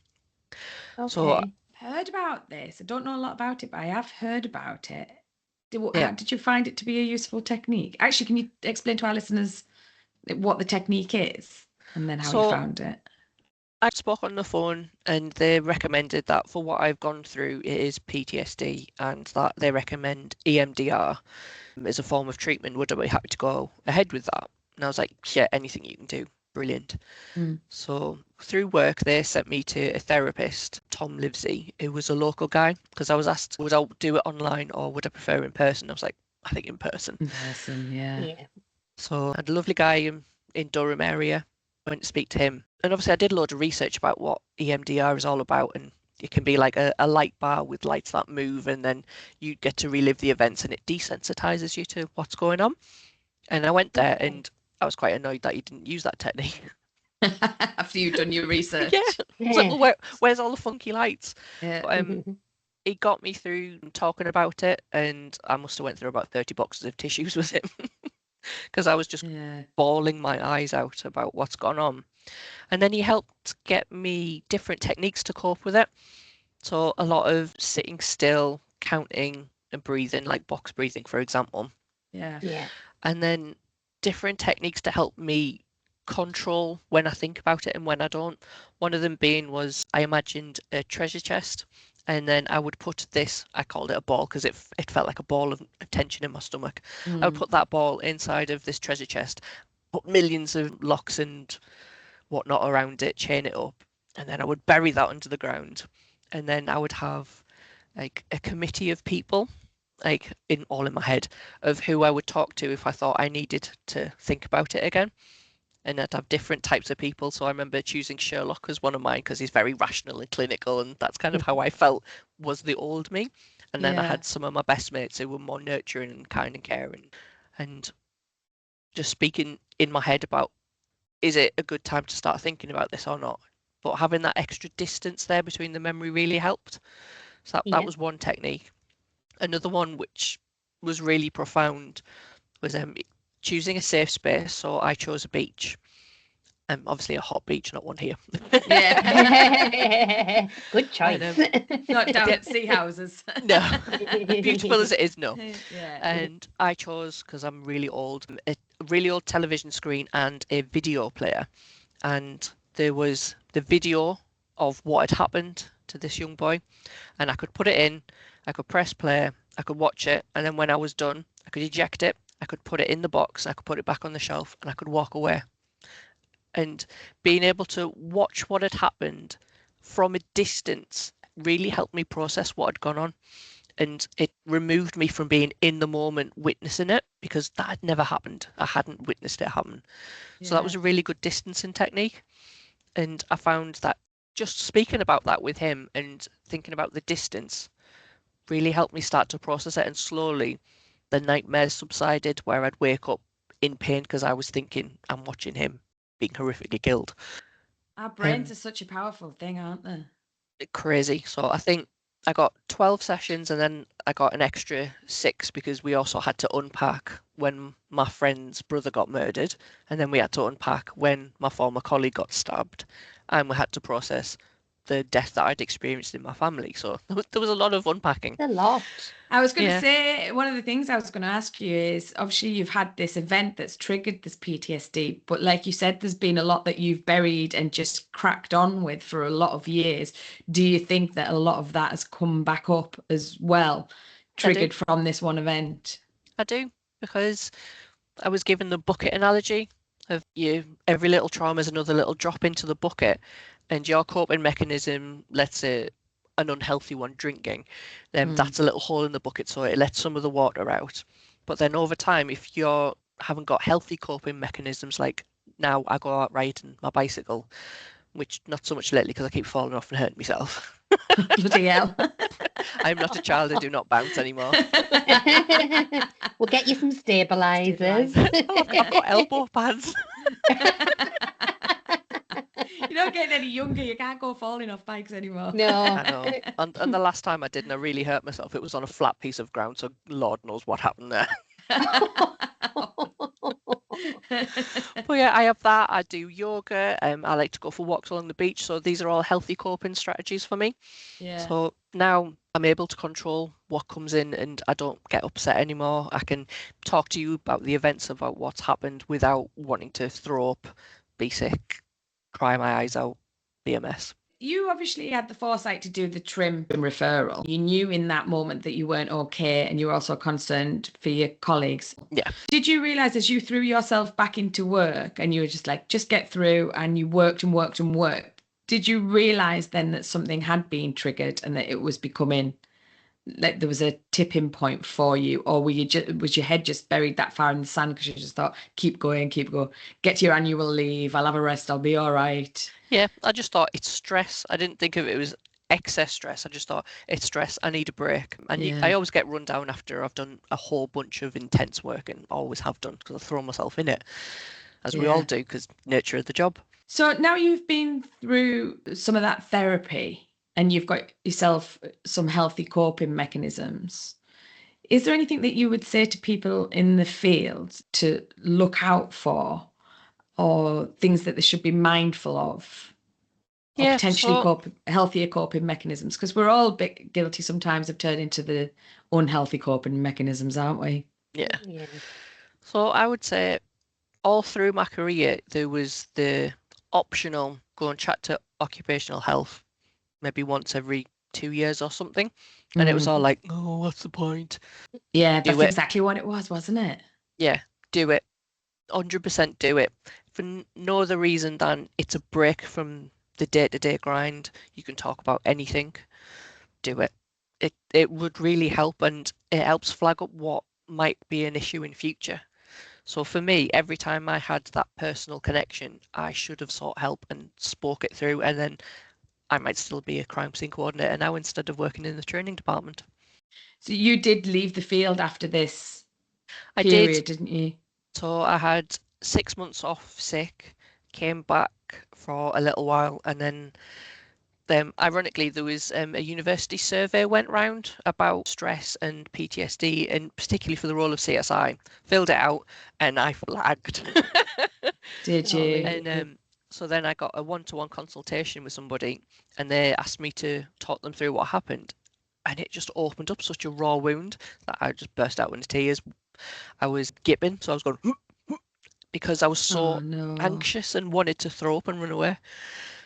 Okay. So Heard about this. I don't know a lot about it, but I have heard about it. How did you find it to be a useful technique? Actually, can you explain to our listeners what the technique is and then how you found it? I spoke on the phone, and they recommended that for what I've gone through, it is PTSD, and that they recommend EMDR as a form of treatment. Would I be happy to go ahead with that? And I was like, yeah, anything you can do. Brilliant. So through work, they sent me to a therapist, Tom Livesey, who was a local guy, because I was asked, would I do it online or would I prefer in person? I was like, I think in person. In person, yeah. So I had a lovely guy in Durham area. I went to speak to him. And obviously I did a load of research about what EMDR is all about, and it can be like a light bar with lights that move, and then you get to relive the events, and it desensitizes you to what's going on. And I went there, and I was quite annoyed that he didn't use that technique. After you've done your research. It's like, well, where's all the funky lights? Yeah. But, it got me through talking about it, and I must have went through about 30 boxes of tissues with him because I was just bawling my eyes out about what's gone on. And then he helped get me different techniques to cope with it. So a lot of sitting still, counting and breathing, like box breathing, for example. Yeah. And then different techniques to help me control when I think about it and when I don't. One of them being was I imagined a treasure chest, and then I would put this, I called it a ball because it felt like a ball of tension in my stomach. I would put that ball inside of this treasure chest, put millions of locks and whatnot around it, chain it up, and then I would bury that under the ground. And then I would have like a committee of people like in my head, of who I would talk to if I thought I needed to think about it again. And I'd have different types of people. So I remember choosing Sherlock as one of mine because he's very rational and clinical, and that's kind of how I felt was the old me. And then I Yeah. had some of my best mates who were more nurturing and kind and caring, and just speaking in my head about, is it a good time to start thinking about this or not? But having that extra distance there between the memory really helped. So that Yeah. was one technique. Another one which was really profound was choosing a safe space. So I chose a beach. Obviously a hot beach, not one here. Yeah. Good choice. Not down at sea houses. No, beautiful as it is, no. Yeah. And I chose, because I'm really old, a really old television screen and a video player. And there was the video of what had happened to this young boy. And I could put it in, I could press play, I could watch it. And then when I was done, I could eject it, I could put it in the box, I could put it back on the shelf, and I could walk away. And being able to watch what had happened from a distance really helped me process what had gone on. And it removed me from being in the moment witnessing it, because that had never happened. I hadn't witnessed it happen. So that was a really good distancing technique. And I found that just speaking about that with him and thinking about the distance really helped me start to process it. And slowly the nightmares subsided, where I'd wake up in pain because I was thinking I'm watching him being horrifically killed. Our brains are such a powerful thing, aren't they? Crazy. So I think I got 12 sessions, and then I got an extra 6 because we also had to unpack when my friend's brother got murdered, and then we had to unpack when my former colleague got stabbed, and we had to process the death that I'd experienced in my family. So there was a lot of unpacking. A lot. I was going to Yeah. say, one of the things I was going to ask you is, obviously you've had this event that's triggered this PTSD, but like you said, there's been a lot that you've buried and just cracked on with for a lot of years. Do you think that a lot of that has come back up as well, triggered from this one event? I do, because I was given the bucket analogy of every little trauma is another little drop into the bucket, and your coping mechanism, let's say an unhealthy one, drinking, then that's a little hole in the bucket, so it lets some of the water out. But then over time, if you haven't got healthy coping mechanisms, like now I go out riding my bicycle, which not so much lately because I keep falling off and hurting myself. Bloody hell. I'm not a child, I do not bounce anymore. We'll get you some stabilizers. I've got elbow pads. You're not getting any younger. You can't go falling off bikes anymore. No. I know. And the last time I did, and I really hurt myself, it was on a flat piece of ground, so Lord knows what happened there. But yeah, I have that. I do yoga. I like to go for walks along the beach. So these are all healthy coping strategies for me. Yeah. So now I'm able to control what comes in, and I don't get upset anymore. I can talk to you about the events, about what's happened, without wanting to throw up, be sick, cry my eyes out, be a mess. You obviously had the foresight to do the trim referral. You knew in that moment that you weren't okay, and you were also concerned for your colleagues. Yeah. Did you realise as you threw yourself back into work and you were just like, just get through, and you worked and worked and worked, did you realise then that something had been triggered and that it was becoming, like there was a tipping point for you? Or were you was your head just buried that far in the sand because you just thought, keep going, get to your annual leave, I'll have a rest, I'll be all right? Yeah, I just thought it's stress. I didn't think of it as excess stress. I just thought it's stress. I need a break. And I always get run down after I've done a whole bunch of intense work, and always have done, because I throw myself in it, as we all do, because nature of the job. So now you've been through some of that therapy and you've got yourself some healthy coping mechanisms. Is there anything that you would say to people in the field to look out for, or things that they should be mindful of? Or potentially healthier coping mechanisms? Because we're all a bit guilty sometimes of turning to the unhealthy coping mechanisms, aren't we? Yeah. So I would say all through my career, there was the optional go and chat to occupational health maybe once every 2 years or something. And it was all like, oh, what's the point? Yeah, that's exactly what it was, wasn't it? Yeah, do it. 100% do it. For no other reason than it's a break from the day-to-day grind. You can talk about anything. Do it. it would really help, and it helps flag up what might be an issue in future. So for me, every time I had that personal connection, I should have sought help and spoke it through, and then I might still be a crime scene coordinator now instead of working in the training department. So you did leave the field after this I period, did. didn't you? So I had 6 months off sick, came back for a little while, and then ironically, there was a university survey went round about stress and PTSD, and particularly for the role of CSI. Filled it out, and I flagged. Did Oh, you? really? And so then I got a one-to-one consultation with somebody, and they asked me to talk them through what happened, and it just opened up such a raw wound that I just burst out into tears. I was gibbing, so I was going because I was so Oh no. anxious and wanted to throw up and run away.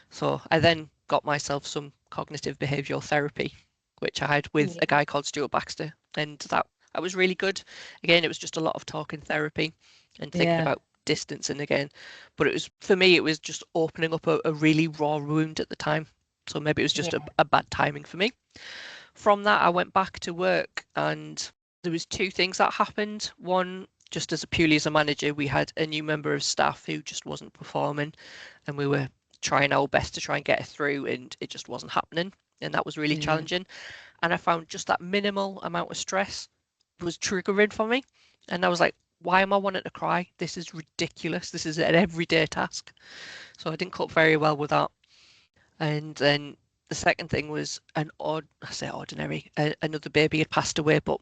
So I then got myself some cognitive behavioural therapy, which I had with a guy called Stuart Baxter, and that was really good. Again, it was just a lot of talking therapy and thinking Yeah. about distancing again. But it was, for me, it was just opening up a really raw wound at the time. So maybe it was just a bad timing for me. From that, I went back to work, and there was two things that happened. One, just purely as a manager, we had a new member of staff who just wasn't performing, and we were trying our best to try and get her through, and it just wasn't happening, and that was really challenging. And I found just that minimal amount of stress was triggering for me, and I was like, why am I wanting to cry? This is ridiculous. This is an everyday task. So I didn't cope very well with that. And then the second thing was another baby had passed away, but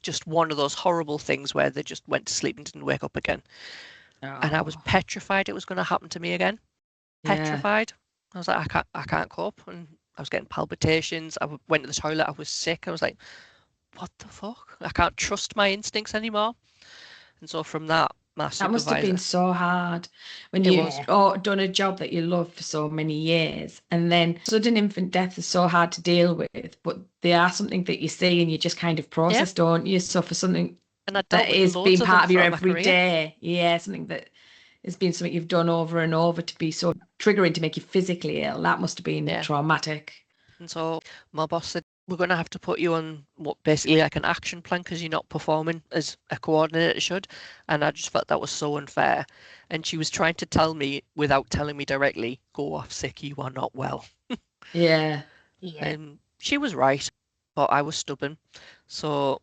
just one of those horrible things where they just went to sleep and didn't wake up again. And I was petrified it was going to happen to me again. Petrified. I was like, I can't cope, and I was getting palpitations. I went to the toilet. I was sick. I was like, what the fuck? I can't trust my instincts anymore. And so from that, my supervisor. That must have been so hard when It you've was. done a job that you love for so many years, and then sudden infant death is so hard to deal with, but they are something that you see and you just kind of process, don't you? So for something And I dealt that with is loads being of part them of your throughout my career. everyday, something that has been something you've done over and over to be so triggering to make you physically ill, that must have been traumatic. And so my boss said, we're going to have to put you on what basically like an action plan because you're not performing as a coordinator should. And I just felt that was so unfair. And she was trying to tell me without telling me directly, go off sick, you are not well. Yeah. And she was right, but I was stubborn. So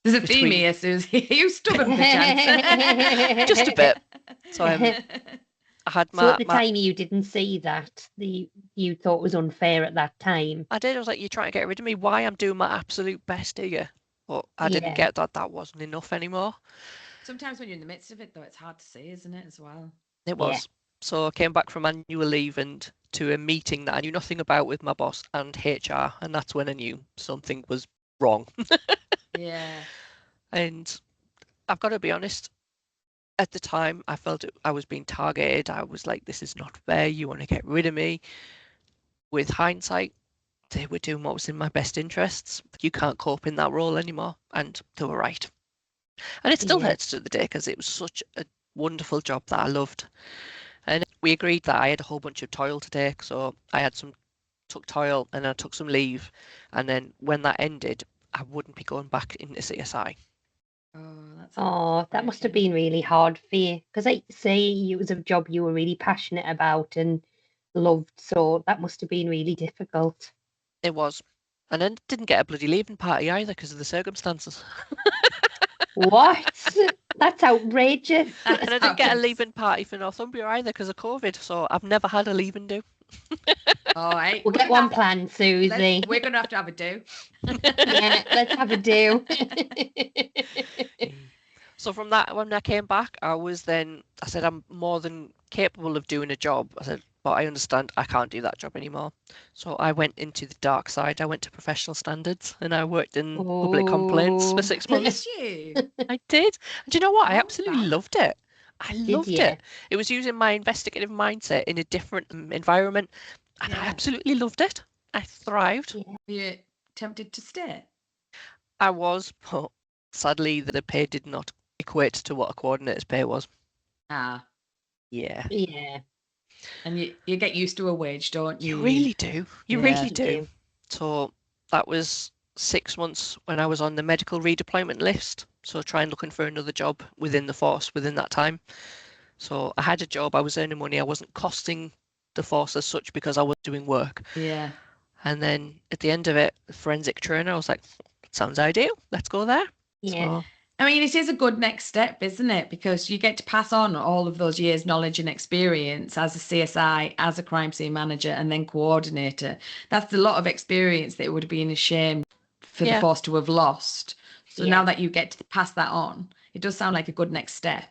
there's a theme here, Susie. You stubborn perchance. Just a bit. So I had So at the time you didn't see that, you thought was unfair at that time. I did. I was like, you're trying to get rid of me. Why? I'm doing my absolute best here. But I didn't get that wasn't enough anymore. Sometimes when you're in the midst of it, though, it's hard to see, isn't it, as well? It was. So I came back from annual leave and to a meeting that I knew nothing about with my boss and HR, and that's when I knew something was wrong. Yeah. And I've got to be honest, at the time I felt I was being targeted. I was like, this is not fair. You want to get rid of me. With hindsight, they were doing what was in my best interests. You can't cope in that role anymore. And they were right. And it still hurts to the day because it was such a wonderful job that I loved. And we agreed that I had a whole bunch of toil to take. So I took toil and I took some leave. And then when that ended, I wouldn't be going back into CSI. That must have been really hard for you. Because like you say, it was a job you were really passionate about and loved. So that must have been really difficult. It was. And then didn't get a bloody leaving party either because of the circumstances. What? That's outrageous. And I didn't get a leaving party for Northumbria either because of COVID. So I've never had a leaving do. All right. We'll get one planned, Susie. We're going to have a do. Yeah, let's have a do. So from that, when I came back, I said, I'm more than capable of doing a job. I said, but I understand I can't do that job anymore. So I went into the dark side. I went to professional standards and I worked in public complaints for 6 months. Did you? I did. And do you know what? I absolutely loved it. I loved it. It was using my investigative mindset in a different environment. And I absolutely loved it. I thrived. Were you tempted to stay? I was, but sadly the pay did not equate to what a coordinator's pay was. Ah. Yeah. Yeah. And you get used to a wage, don't you? You really do. You really do. So that was 6 months when I was on the medical redeployment list. So trying looking for another job within the force within that time. So I had a job, I was earning money, I wasn't costing the force as such because I was doing work. Yeah. And then at the end of it, the forensic trainer, I was like, sounds ideal, let's go there. Yeah. So, I mean, it is a good next step, isn't it? Because you get to pass on all of those years' knowledge and experience as a CSI, as a crime scene manager, and then coordinator. That's a lot of experience that it would have been a shame for the yeah, force to have lost. So Yeah. now that you get to pass that on, it does sound like a good next step.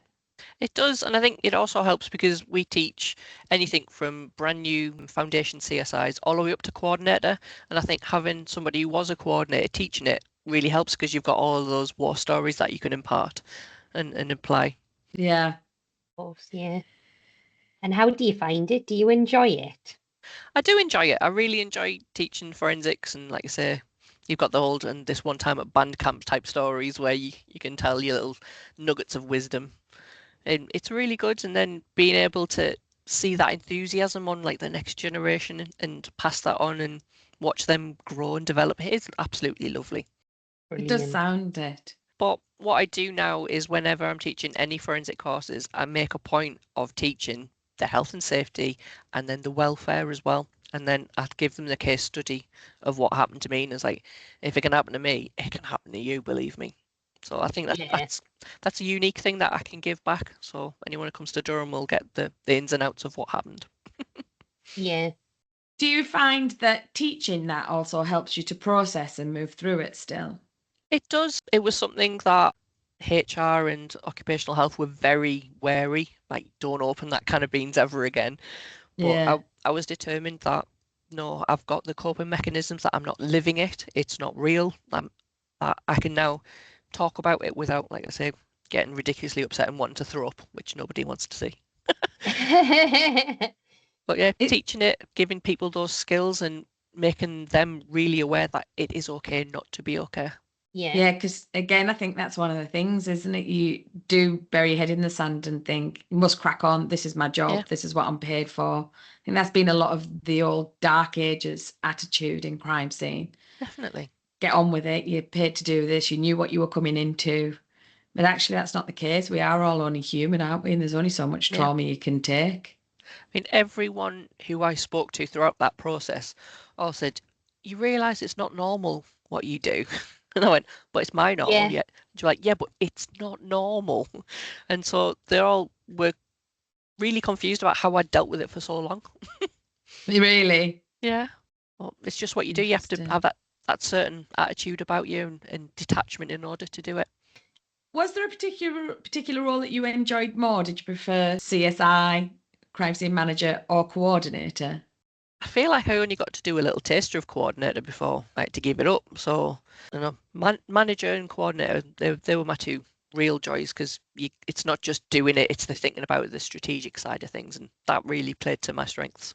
it does. And I think it also helps because we teach anything from brand new foundation CSIs all the way up to coordinator. And I think having somebody who was a coordinator teaching it really helps because you've got all of those war stories that you can impart and apply. Yeah. Of course, yeah. And how do you find it? Do you enjoy it? I do enjoy it. I really enjoy teaching forensics, and like I say, you've got the old and this one time at band camp type stories where you can tell your little nuggets of wisdom, and it's really good. And then being able to see that enthusiasm on like the next generation and pass that on and watch them grow and develop is absolutely lovely. It does Brilliant. sound it. But what I do now is whenever I'm teaching any forensic courses, I make a point of teaching the health and safety and then the welfare as well. And then I'd give them the case study of what happened to me. And it's like, if it can happen to me, it can happen to you, believe me. So I think Yeah. that's a unique thing that I can give back. So anyone who comes to Durham will get the ins and outs of what happened. Yeah. Do you find that teaching that also helps you to process and move through it still? It does. It was something that HR and occupational health were very wary, like don't open that can of beans ever again. But Yeah. I was determined that no, I've got the coping mechanisms, that I'm not living it. It's not real. I can now talk about it without, like I say, getting ridiculously upset and wanting to throw up, which nobody wants to see. But yeah, It, teaching it, giving people those skills and making them really aware that it is okay not to be okay. Yeah. yeah, because again, I think that's one of the things, isn't it? You do bury your head in the sand and think, you must crack on. This is my job. Yeah. This is what I'm paid for. I think that's been a lot of the old dark ages attitude in crime scene. Definitely. Get on with it. You're paid to do this. You knew what you were coming into. But actually, that's not the case. We are all only human, aren't we? And there's only so much Yeah. trauma you can take. I mean, everyone who I spoke to throughout that process all said, you realise it's not normal what you do. And I went, but it's my normal, Yeah. yeah. And you're like, yeah, but it's not normal. And so they all were really confused about how I dealt with it for so long. Really? Yeah. Well, it's just what you do. You have to Interesting. have that certain attitude about you and detachment in order to do it. Was there a particular role that you enjoyed more? Did you prefer CSI, crime scene manager, or coordinator? I feel like I only got to do a little taster of coordinator before I had to give it up. So, you know, manager and coordinator, they were my two real joys because it's not just doing it, it's the thinking about the strategic side of things. And that really played to my strengths.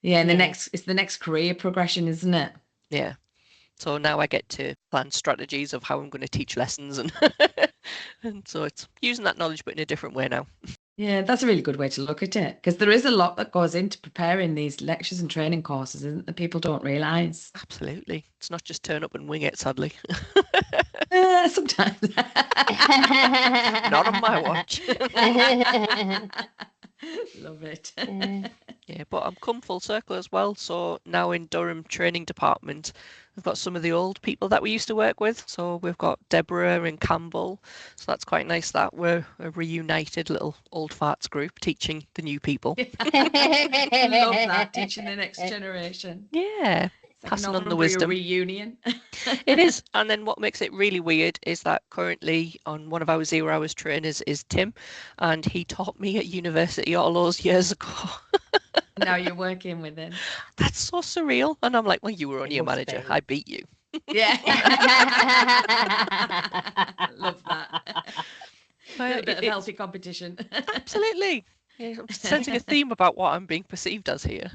Yeah, and Yeah. it's the next career progression, isn't it? Yeah. So now I get to plan strategies of how I'm going to teach lessons and and so it's using that knowledge but in a different way now. Yeah, that's a really good way to look at it because there is a lot that goes into preparing these lectures and training courses, isn't that people don't realise? Absolutely. It's not just turn up and wing it, sadly. Sometimes. Not on my watch. Love it. Yeah, but I'm come full circle as well. So now in Durham Training Department, we've got some of the old people that we used to work with. So we've got Deborah and Campbell. So that's quite nice that we're a reunited little old farts group teaching the new people. Love that, teaching the next generation. Yeah, It's like a passing on the Northumbria wisdom. reunion. It is. And then what makes it really weird is that currently on one of our 0 hours trainers is Tim, and he taught me at university all those years ago. Now you're working with him. That's so surreal. And I'm like, well, you were only a must manager. be. I beat you. Yeah. Love that. A bit of healthy competition. Absolutely. Yeah, I'm sensing a theme about what I'm being perceived as here.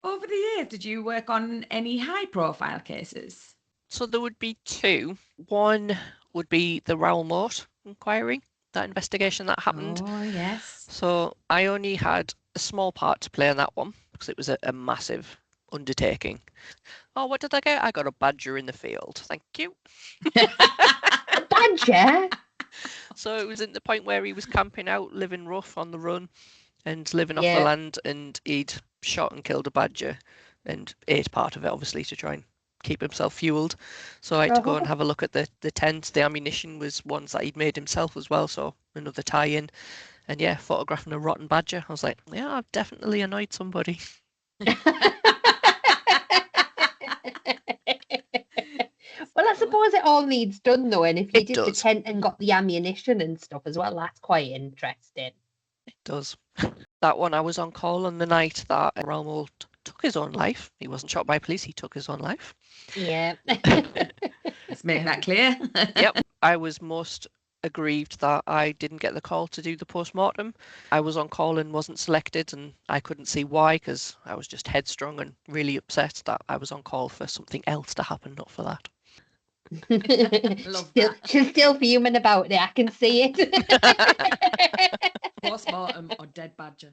Over the years, did you work on any high profile cases? So there would be two. One would be the Raoul Moat inquiry, that investigation that happened. Oh, yes. So I only had a small part to play on that one because it was a massive undertaking. Oh, what did I get? I got a badger in the field. Thank you. A badger? So it was at the point where he was camping out, living rough on the run and living off the Yeah. land, and he'd shot and killed a badger and ate part of it, obviously, to try and keep himself fueled. So I had to go and Oh. have a look at the tent. The ammunition was ones that he'd made himself as well, so another tie-in. And yeah, photographing a rotten badger. I was like, yeah, I've definitely annoyed somebody. Well, I suppose it all needs done though, and if you It did the does. tent and got the ammunition and stuff as well, that's quite interesting. It does. That one, I was on call on the night that Ralmo took his own life. He wasn't shot by police, he took his own life. Yeah. Let's make that clear. Yep, I was most aggrieved that I didn't get the call to do the post-mortem. I was on call and wasn't selected, and I couldn't see why, because I was just headstrong and really upset that I was on call for something else to happen, not for that. Love Still, that. she's still fuming about it. I can see it. Post-mortem or dead badger.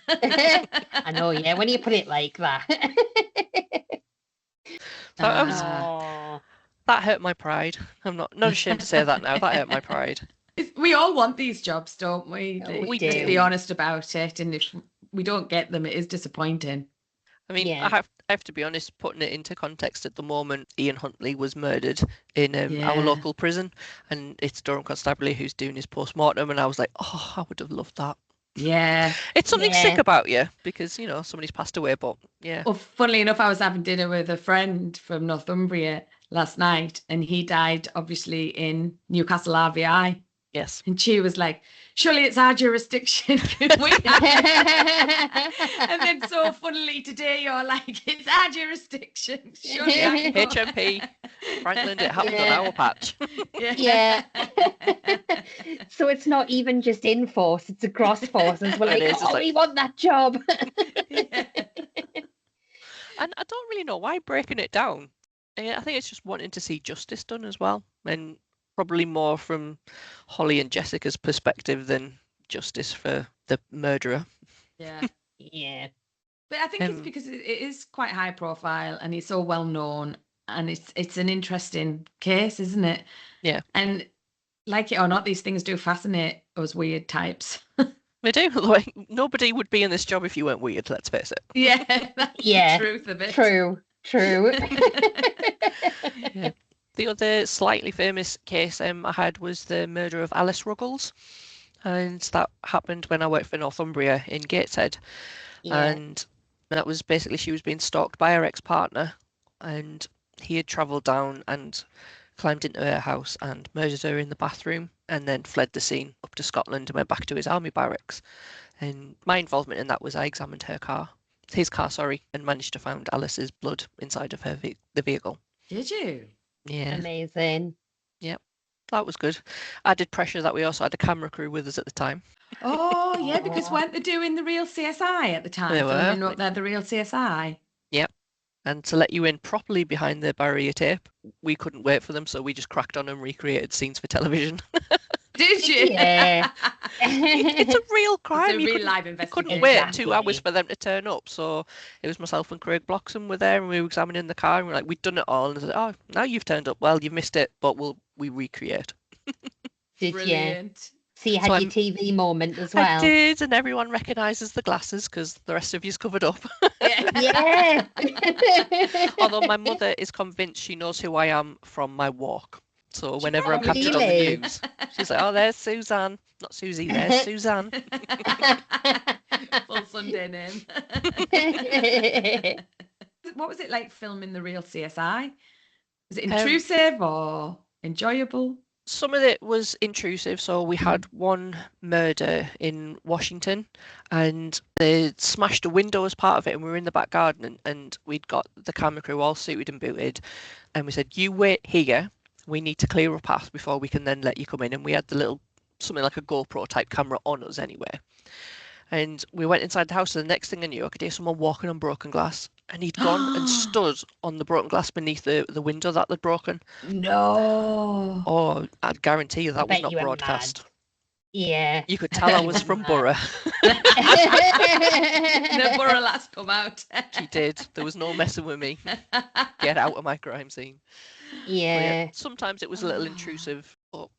I know, yeah, when you put it like that. So I was, Aw. that hurt my pride. I'm not ashamed to say that now. That hurt my pride. We all want these jobs, don't we? Oh, we Just do. be honest about it, and if we don't get them, it is disappointing. I mean, Yeah. I have to be honest, putting it into context at the moment, Ian Huntley was murdered in our Yeah. local prison, and it's Durham Constabulary who's doing his post-mortem, and I was like, oh, I would have loved that. Yeah. It's something sick Yeah. about you, because, you know, somebody's passed away, but yeah. Well, funnily enough, I was having dinner with a friend from Northumbria last night, and he died obviously in Newcastle RVI. Yes. And she was like, surely it's our jurisdiction. And then so funnily today you're like, it's our jurisdiction. Surely Yeah, I know. HMP, Franklin, it happened Yeah. on our patch. Yeah. So it's not even just in force, it's across forces. We're It like, is, it's oh, like- we want that job. Yeah. And I don't really know why breaking it down. I think it's just wanting to see justice done as well, and probably more from Holly and Jessica's perspective than justice for the murderer. Yeah. Yeah. But I think it's because it is quite high profile and it's so well known, and it's an interesting case, isn't it? Yeah. And like it or not, these things do fascinate us weird types. They do. Like, nobody would be in this job if you weren't weird, let's face it. Yeah, that's Yeah, the truth of it. True. Yeah. The other slightly famous case I had was the murder of Alice Ruggles, and that happened when I worked for Northumbria in Gateshead. Yeah. And that was basically, she was being stalked by her ex-partner, and he had travelled down and climbed into her house and murdered her in the bathroom, and then fled the scene up to Scotland and went back to his army barracks. And my involvement in that was I examined his car, and managed to find Alice's blood inside of the vehicle. Did you? Yeah, Amazing. that was good. Added pressure that we also had a camera crew with us at the time. Oh, yeah, because Aw. weren't they doing the real CSI at the time? They were. Filming up there, the real CSI. And to let you in properly behind the barrier tape, we couldn't wait for them, so we just cracked on and recreated scenes for television. Did you? Yeah. It's a real crime. It's a You real couldn't- live you investigation. couldn't wait 2 Exactly. hours for them to turn up. So it was myself and Craig Bloxham were there, and we were examining the car, and we're like, we'd done it all. And I said, oh, now you've turned up. Well, you've missed it, but we recreate. Did you? Brilliant. So you had So your TV moment as I well. did, and everyone recognises the glasses because the rest of you's covered up. Yeah. Although my mother is convinced she knows who I am from my walk. So whenever I'm captured on the Really? news, she's like, oh, there's Suzanne. Not Susie, there's Suzanne. Full Sunday name. What was it like filming the real CSI? Was it intrusive or enjoyable? Some of it was intrusive. So we had one murder in Washington, and they smashed a window as part of it, and we were in the back garden, and we'd got the camera crew all suited and booted, and we said, you wait here, we need to clear a path before we can then let you come in. And we had the little, something like a GoPro type camera on us anyway. And we went inside the house, and the next thing I knew, I could hear someone walking on broken glass, and he'd gone and stood on the broken glass beneath the window that they'd broken. No. Oh, I'd guarantee you that was bet not you were broadcast. Yeah. You could tell I was from Borough. The Borough lass come out. She did. There was no messing with me. Get out of my crime scene. But Yeah. sometimes it was a little intrusive, but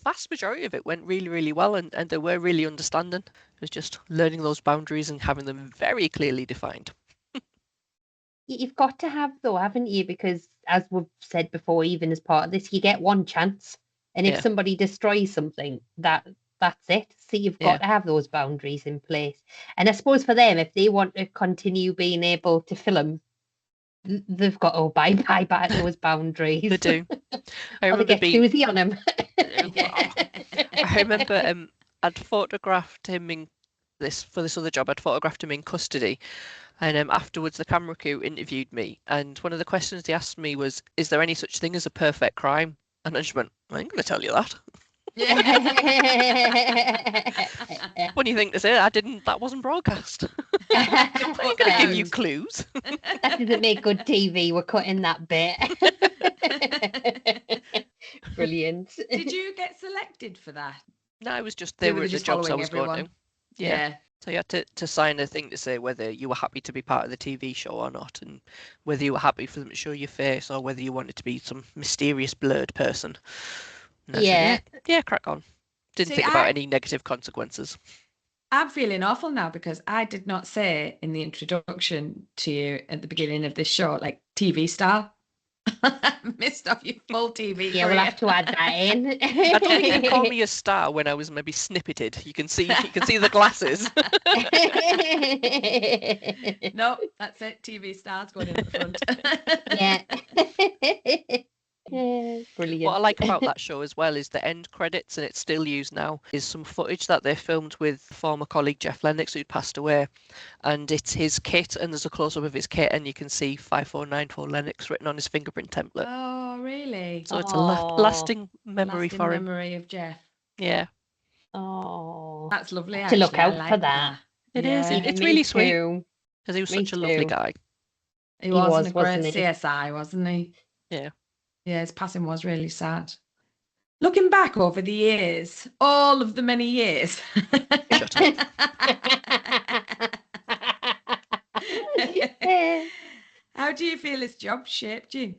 vast majority of it went really, really well, and they were really understanding. It was just learning those boundaries and having them very clearly defined. You've got to have, though, haven't you? Because as we've said before, even as part of this, you get one chance. And if Yeah. somebody destroys something, that's it. So you've got to have those boundaries in place. And I suppose for them, if they want to continue being able to film, they've got to abide by those boundaries. They do. I Or they remember get Suzi on them. I remember I'd photographed him in for this other job. I'd photographed him in custody, and afterwards the camera crew interviewed me, and one of the questions they asked me was, "Is there any such thing as a perfect crime?" And I just went, "I ain't going to tell you that." Funny thing to say, that wasn't broadcast. I'm not going to give you clues. That doesn't make good TV. We're cutting that bit. Brilliant. Did you get selected for that? No, it was just they were the just jobs I following was going everyone? to. Yeah. So you had to sign a thing to say whether you were happy to be part of the TV show or not, and whether you were happy for them to show your face or whether you wanted to be some mysterious blurred person. And I said, yeah, crack on. Didn't think about any negative consequences. I'm feeling awful now because I did not say in the introduction to you at the beginning of this show, like TV star. Missed off your full TV Yeah, career. we'll have to add that in. I don't think you called me a star when I was maybe snippeted. You can see the glasses. No, that's it. TV stars going in the front. Yeah. Brilliant. What I like about that show as well is the end credits, and it's still used now, is some footage that they filmed with former colleague Jeff Lennox, who'd passed away. And it's his kit, and there's a close-up of his kit, and you can see 5494 Lennox written on his fingerprint template. Oh, really? So it's a lasting memory for him. Memory of Jeff. Yeah. Oh, that's lovely. To look out for that. It is. It's really sweet because he was such a lovely guy. He was a great CSI, wasn't he? Yeah. Yeah, his passing was really sad. Looking back over the years, all of the many years. Shut up. How do you feel this job shaped you?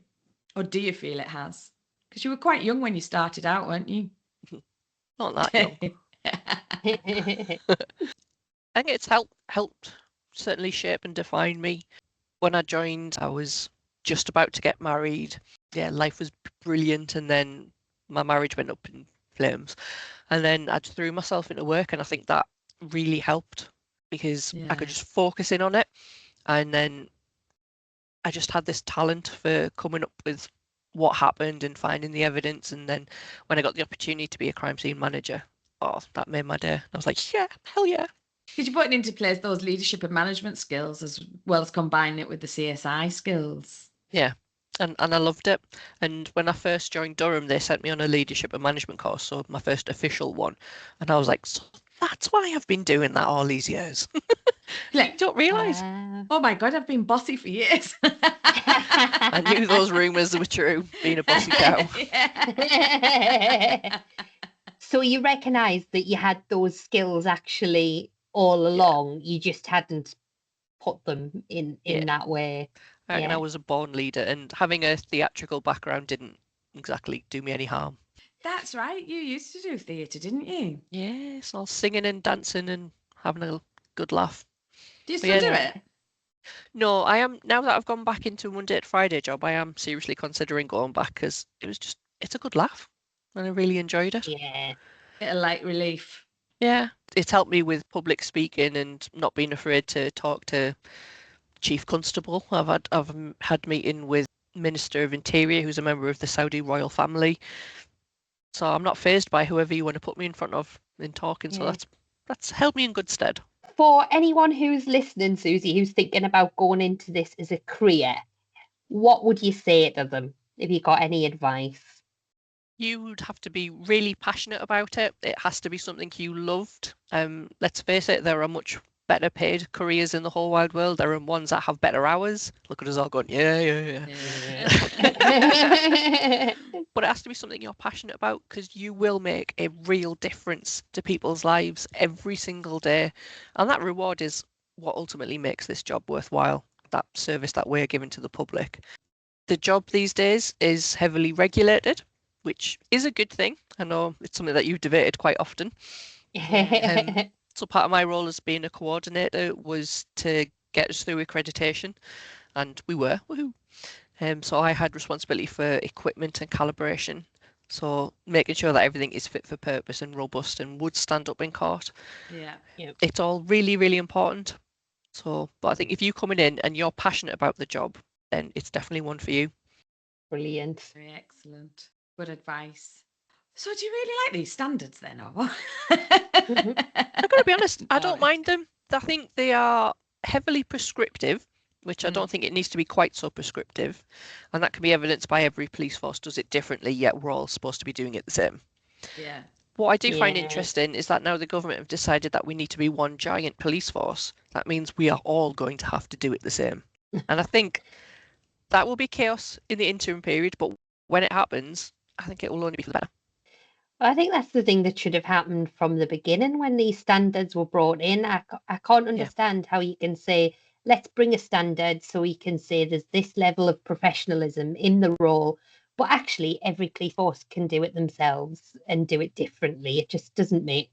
Or do you feel it has? Because you were quite young when you started out, weren't you? Not that young. I think it's helped certainly shape and define me. When I joined, I was just about to get married. Yeah, life was brilliant, and then my marriage went up in flames. And then I just threw myself into work, and I think that really helped because I could just focus in on it. And then I just had this talent for coming up with what happened and finding the evidence. And then when I got the opportunity to be a crime scene manager, that made my day. I was like, yeah, hell yeah. Because you're putting into place those leadership and management skills as well as combining it with the CSI skills. Yeah, and I loved it. And when I first joined Durham, they sent me on a leadership and management course, so my first official one. And I was like, so that's why I've been doing that all these years. Like, don't realise. Oh my God, I've been bossy for years. I knew those rumours were true, being a bossy cow. So you recognised that you had those skills actually all along, you just hadn't put them in that way. I reckon I was a born leader, and having a theatrical background didn't exactly do me any harm. That's right. You used to do theatre, didn't you? Yes, all singing and dancing and having a good laugh. Do you still do it? No, I am, now that I've gone back into a Monday to Friday job, I am seriously considering going back because it's a good laugh and I really enjoyed it. Yeah. Bit of light relief. Yeah, it's helped me with public speaking and not being afraid to talk to Chief Constable. I've had meeting with Minister of Interior, who's a member of the Saudi royal family. So I'm not fazed by whoever you want to put me in front of in talking. So that's held me in good stead. For anyone who's listening, Suzi, who's thinking about going into this as a career, what would you say to them if you got any advice? You would have to be really passionate about it. It has to be something you loved. Let's face it, there are much better paid careers in the whole wide world. There are ones that have better hours. Look at us all going, yeah. But it has to be something you're passionate about, because you will make a real difference to people's lives every single day. And that reward is what ultimately makes this job worthwhile, that service that we're giving to the public. The job these days is heavily regulated, which is a good thing. I know it's something that you've debated quite often. So part of my role as being a coordinator was to get us through accreditation, and we were. Woohoo! So I had responsibility for equipment and calibration, so making sure that everything is fit for purpose and robust and would stand up in court. Yeah. It's all really, really important. So, but I think if you're coming in and you're passionate about the job, then it's definitely one for you. Brilliant. Very excellent. Good advice. So do you really like these standards then, or what? I've got to be honest, I don't mind them. I think they are heavily prescriptive, which I don't think it needs to be quite so prescriptive. And that can be evidenced by every police force does it differently, yet we're all supposed to be doing it the same. Yeah. What I do find interesting is that now the government have decided that we need to be one giant police force. That means we are all going to have to do it the same. And I think that will be chaos in the interim period, but when it happens, I think it will only be for the better. I think that's the thing that should have happened from the beginning when these standards were brought in. I can't understand how you can say, let's bring a standard so we can say there's this level of professionalism in the role, but actually every police force can do it themselves and do it differently. It just doesn't make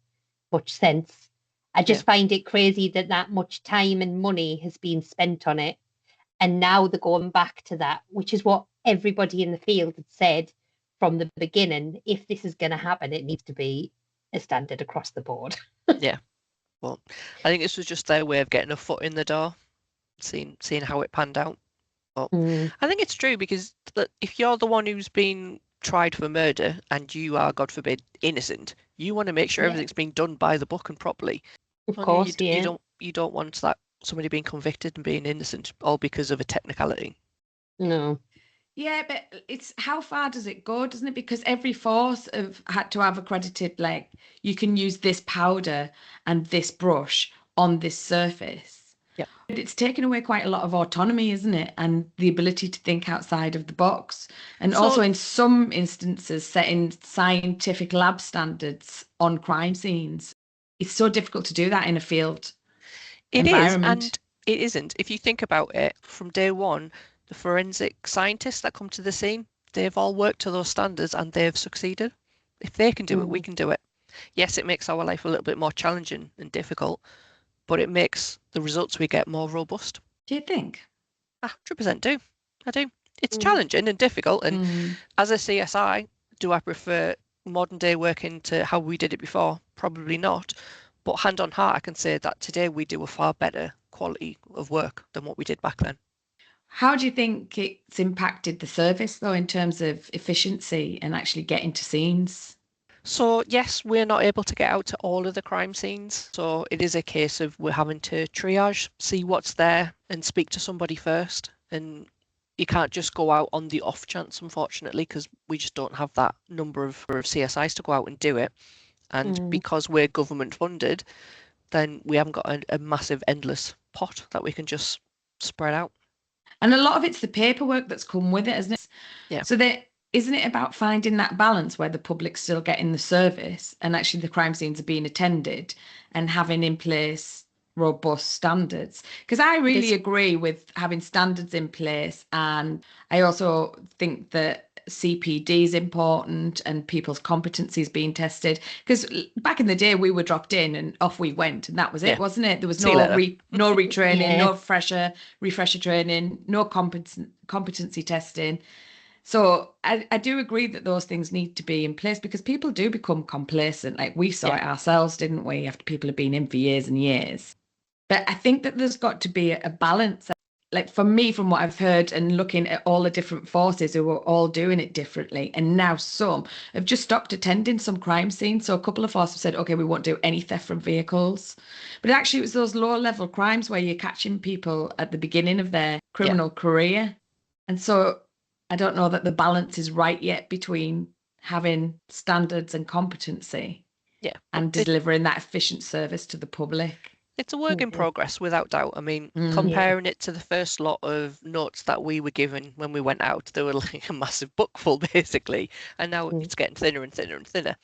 much sense. I just find it crazy that much time and money has been spent on it. And now they're going back to that, which is what everybody in the field had said from the beginning. If this is going to happen, it needs to be a standard across the board. Yeah. Well, I think this was just their way of getting a foot in the door, seeing how it panned out. But I think it's true, because if you're the one who's been tried for murder and you are, God forbid, innocent, you want to make sure everything's being done by the book and properly. Of course, you don't want that somebody being convicted and being innocent all because of a technicality. No. Yeah, but it's how far does it go, doesn't it? Because every force have had to have accredited, like, you can use this powder and this brush on this surface. Yeah. But it's taken away quite a lot of autonomy, isn't it? And the ability to think outside of the box. And also in some instances, setting scientific lab standards on crime scenes. It's so difficult to do that in a field environment. And it isn't. If you think about it, from day one, the forensic scientists that come to the scene, they've all worked to those standards and they've succeeded. If they can do it, we can do it. Yes, it makes our life a little bit more challenging and difficult, but it makes the results we get more robust. Do you think? 100% do. I do. It's challenging and difficult. And as a CSI, do I prefer modern day working to how we did it before? Probably not. But hand on heart, I can say that today we do a far better quality of work than what we did back then. How do you think it's impacted the service, though, in terms of efficiency and actually getting to scenes? So, yes, we're not able to get out to all of the crime scenes. So it is a case of we're having to triage, see what's there and speak to somebody first. And you can't just go out on the off chance, unfortunately, because we just don't have that number of CSIs to go out and do it. And because we're government funded, then we haven't got a massive endless pot that we can just spread out. And a lot of it's the paperwork that's come with it, isn't it? Yeah. So isn't it about finding that balance where the public's still getting the service and actually the crime scenes are being attended and having in place robust standards? Because I really agree with having standards in place, and I also think that CPD is important and people's competencies being tested, because back in the day we were dropped in and off we went, and that was it, wasn't it? There was no retraining, no refresher training, no competency testing. So I do agree that those things need to be in place, because people do become complacent. Like we saw it ourselves, didn't we, after people have been in for years and years. But I think that there's got to be a balance. Like for me, from what I've heard and looking at all the different forces who are all doing it differently, and now some have just stopped attending some crime scenes. So a couple of us have said, okay, we won't do any theft from vehicles. But actually it was those lower level crimes where you're catching people at the beginning of their criminal career. And so I don't know that the balance is right yet between having standards and competency and delivering that efficient service to the public. It's a work in progress, without doubt. I mean, Mm. comparing it to the first lot of notes that we were given when we went out, they were like a massive book full, basically. And now it's getting thinner and thinner and thinner.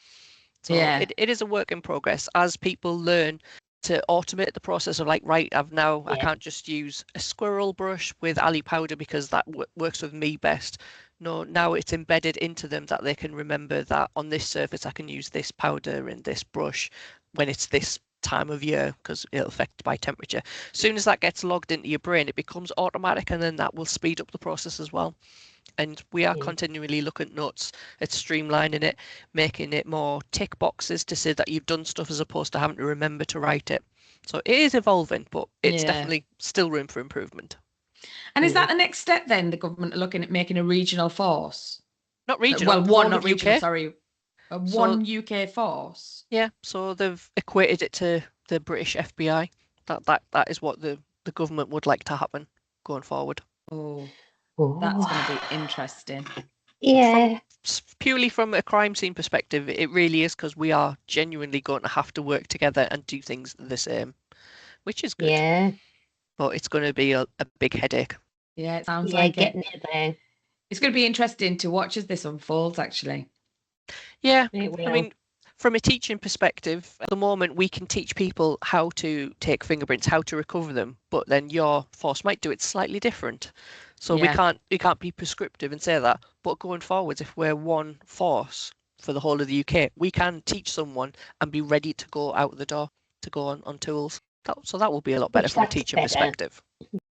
So Yeah. it is a work in progress as people learn to automate the process of like, right, I can't just use a squirrel brush with alley powder because that works with me best. No, now it's embedded into them that they can remember that on this surface I can use this powder and this brush when it's this time of year because it'll affect by temperature. As soon as that gets logged into your brain, it becomes automatic, and then that will speed up the process as well. And we are continually looking at notes, at streamlining it, making it more tick boxes to say that you've done stuff as opposed to having to remember to write it. So it is evolving, but it's definitely still room for improvement. And is that the next step then? The government are looking at making a regional force? Not regional. Well, one, not UK. regional, sorry. One UK force? Yeah, so they've equated it to the British FBI. That is what the government would like to happen going forward. Oh, that's going to be interesting. Yeah. Purely from a crime scene perspective, it really is, because we are genuinely going to have to work together and do things the same, which is good. Yeah. But it's going to be a big headache. Yeah, it sounds like getting it there. It's going to be interesting to watch as this unfolds, actually. Yeah, It will. I mean, from a teaching perspective, at the moment we can teach people how to take fingerprints, how to recover them, but then your force might do it slightly different. So we can't be prescriptive and say that. But going forwards, if we're one force for the whole of the UK, we can teach someone and be ready to go out the door, to go on tools. So that will be a lot better from a teaching perspective.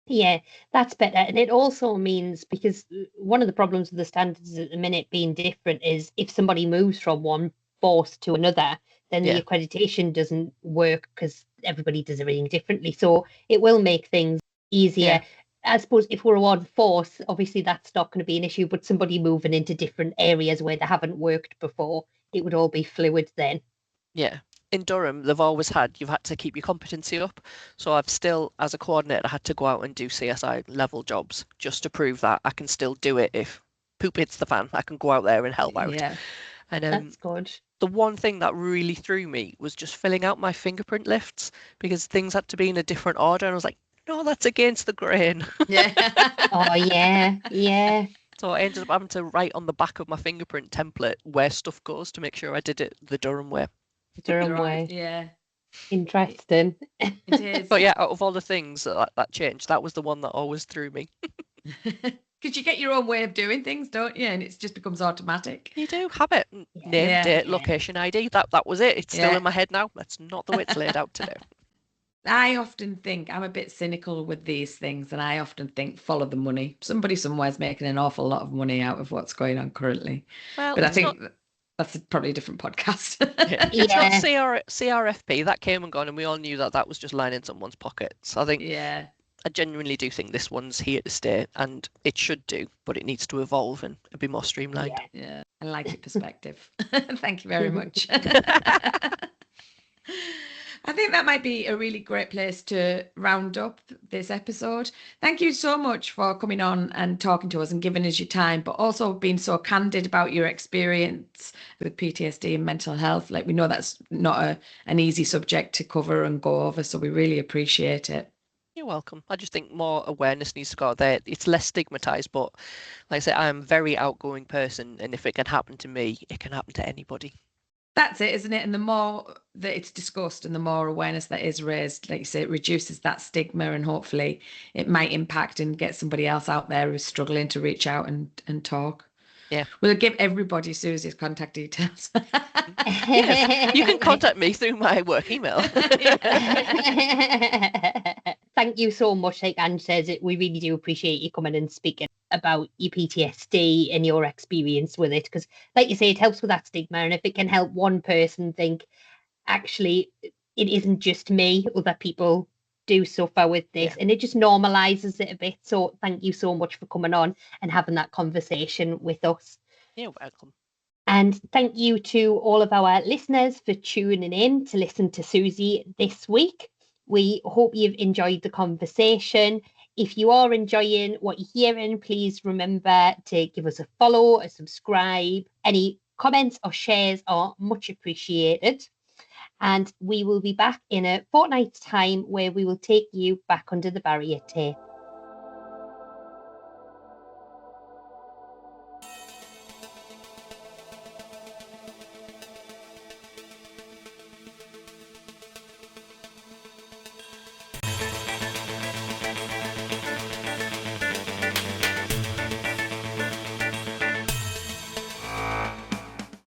Yeah, that's better. And it also means, because one of the problems with the standards at the minute being different is if somebody moves from one force to another, then the accreditation doesn't work because everybody does everything differently. So it will make things easier. Yeah. I suppose if we're one force, obviously that's not going to be an issue, but somebody moving into different areas where they haven't worked before, it would all be fluid then. Yeah. In Durham, you've had to keep your competency up. So I've still, as a coordinator, had to go out and do CSI level jobs just to prove that I can still do it. If poop hits the fan, I can go out there and help out. Yeah. And That's good. The one thing that really threw me was just filling out my fingerprint lifts, because things had to be in a different order. And I was like, no, that's against the grain. Yeah. Oh, yeah. Yeah. So I ended up having to write on the back of my fingerprint template where stuff goes to make sure I did it the Durham way. Durham way. Yeah. Interesting. It is. But yeah, out of all the things that changed, that was the one that always threw me. Because you get your own way of doing things, don't you? And it just becomes automatic. You do have it. Name, date, location ID. That was it. It's still in my head now. That's not the way it's laid out today. I often think, I'm a bit cynical with these things, and I often think, follow the money. Somebody somewhere's making an awful lot of money out of what's going on currently. Well, but I think that's probably a different podcast. It's not CRFP. That came and gone, and we all knew that was just lining someone's pockets. I think I genuinely do think this one's here to stay, and it should do, but it needs to evolve and be more streamlined. Yeah, I like your perspective. Thank you very much. I think that might be a really great place to round up this episode. Thank you so much for coming on and talking to us and giving us your time, but also being so candid about your experience with PTSD and mental health. Like, we know that's not an easy subject to cover and go over, so we really appreciate it. You're welcome. I just think more awareness needs to go out there. It's less stigmatized, but like I say, I'm a very outgoing person, and if it can happen to me, it can happen to anybody. That's it, isn't it? And the more that it's discussed and the more awareness that is raised, like you say, it reduces that stigma, and hopefully it might impact and get somebody else out there who's struggling to reach out and talk. Yeah. We'll give everybody Suzi's contact details. Yes, you can contact me through my work email. Thank you so much. Like Ange says, we really do appreciate you coming and speaking about your PTSD and your experience with it, because like you say, it helps with that stigma, and if it can help one person think, actually, it isn't just me, other people do suffer with this, and it just normalizes it a bit. So thank you so much for coming on and having that conversation with us. You're welcome. And thank you to all of our listeners for tuning in to listen to Suzi this week. We hope you've enjoyed the conversation. If you are enjoying what you're hearing, please remember to give us a follow, a subscribe. Any comments or shares are much appreciated. And we will be back in a fortnight's time where we will take you back under the barrier tape.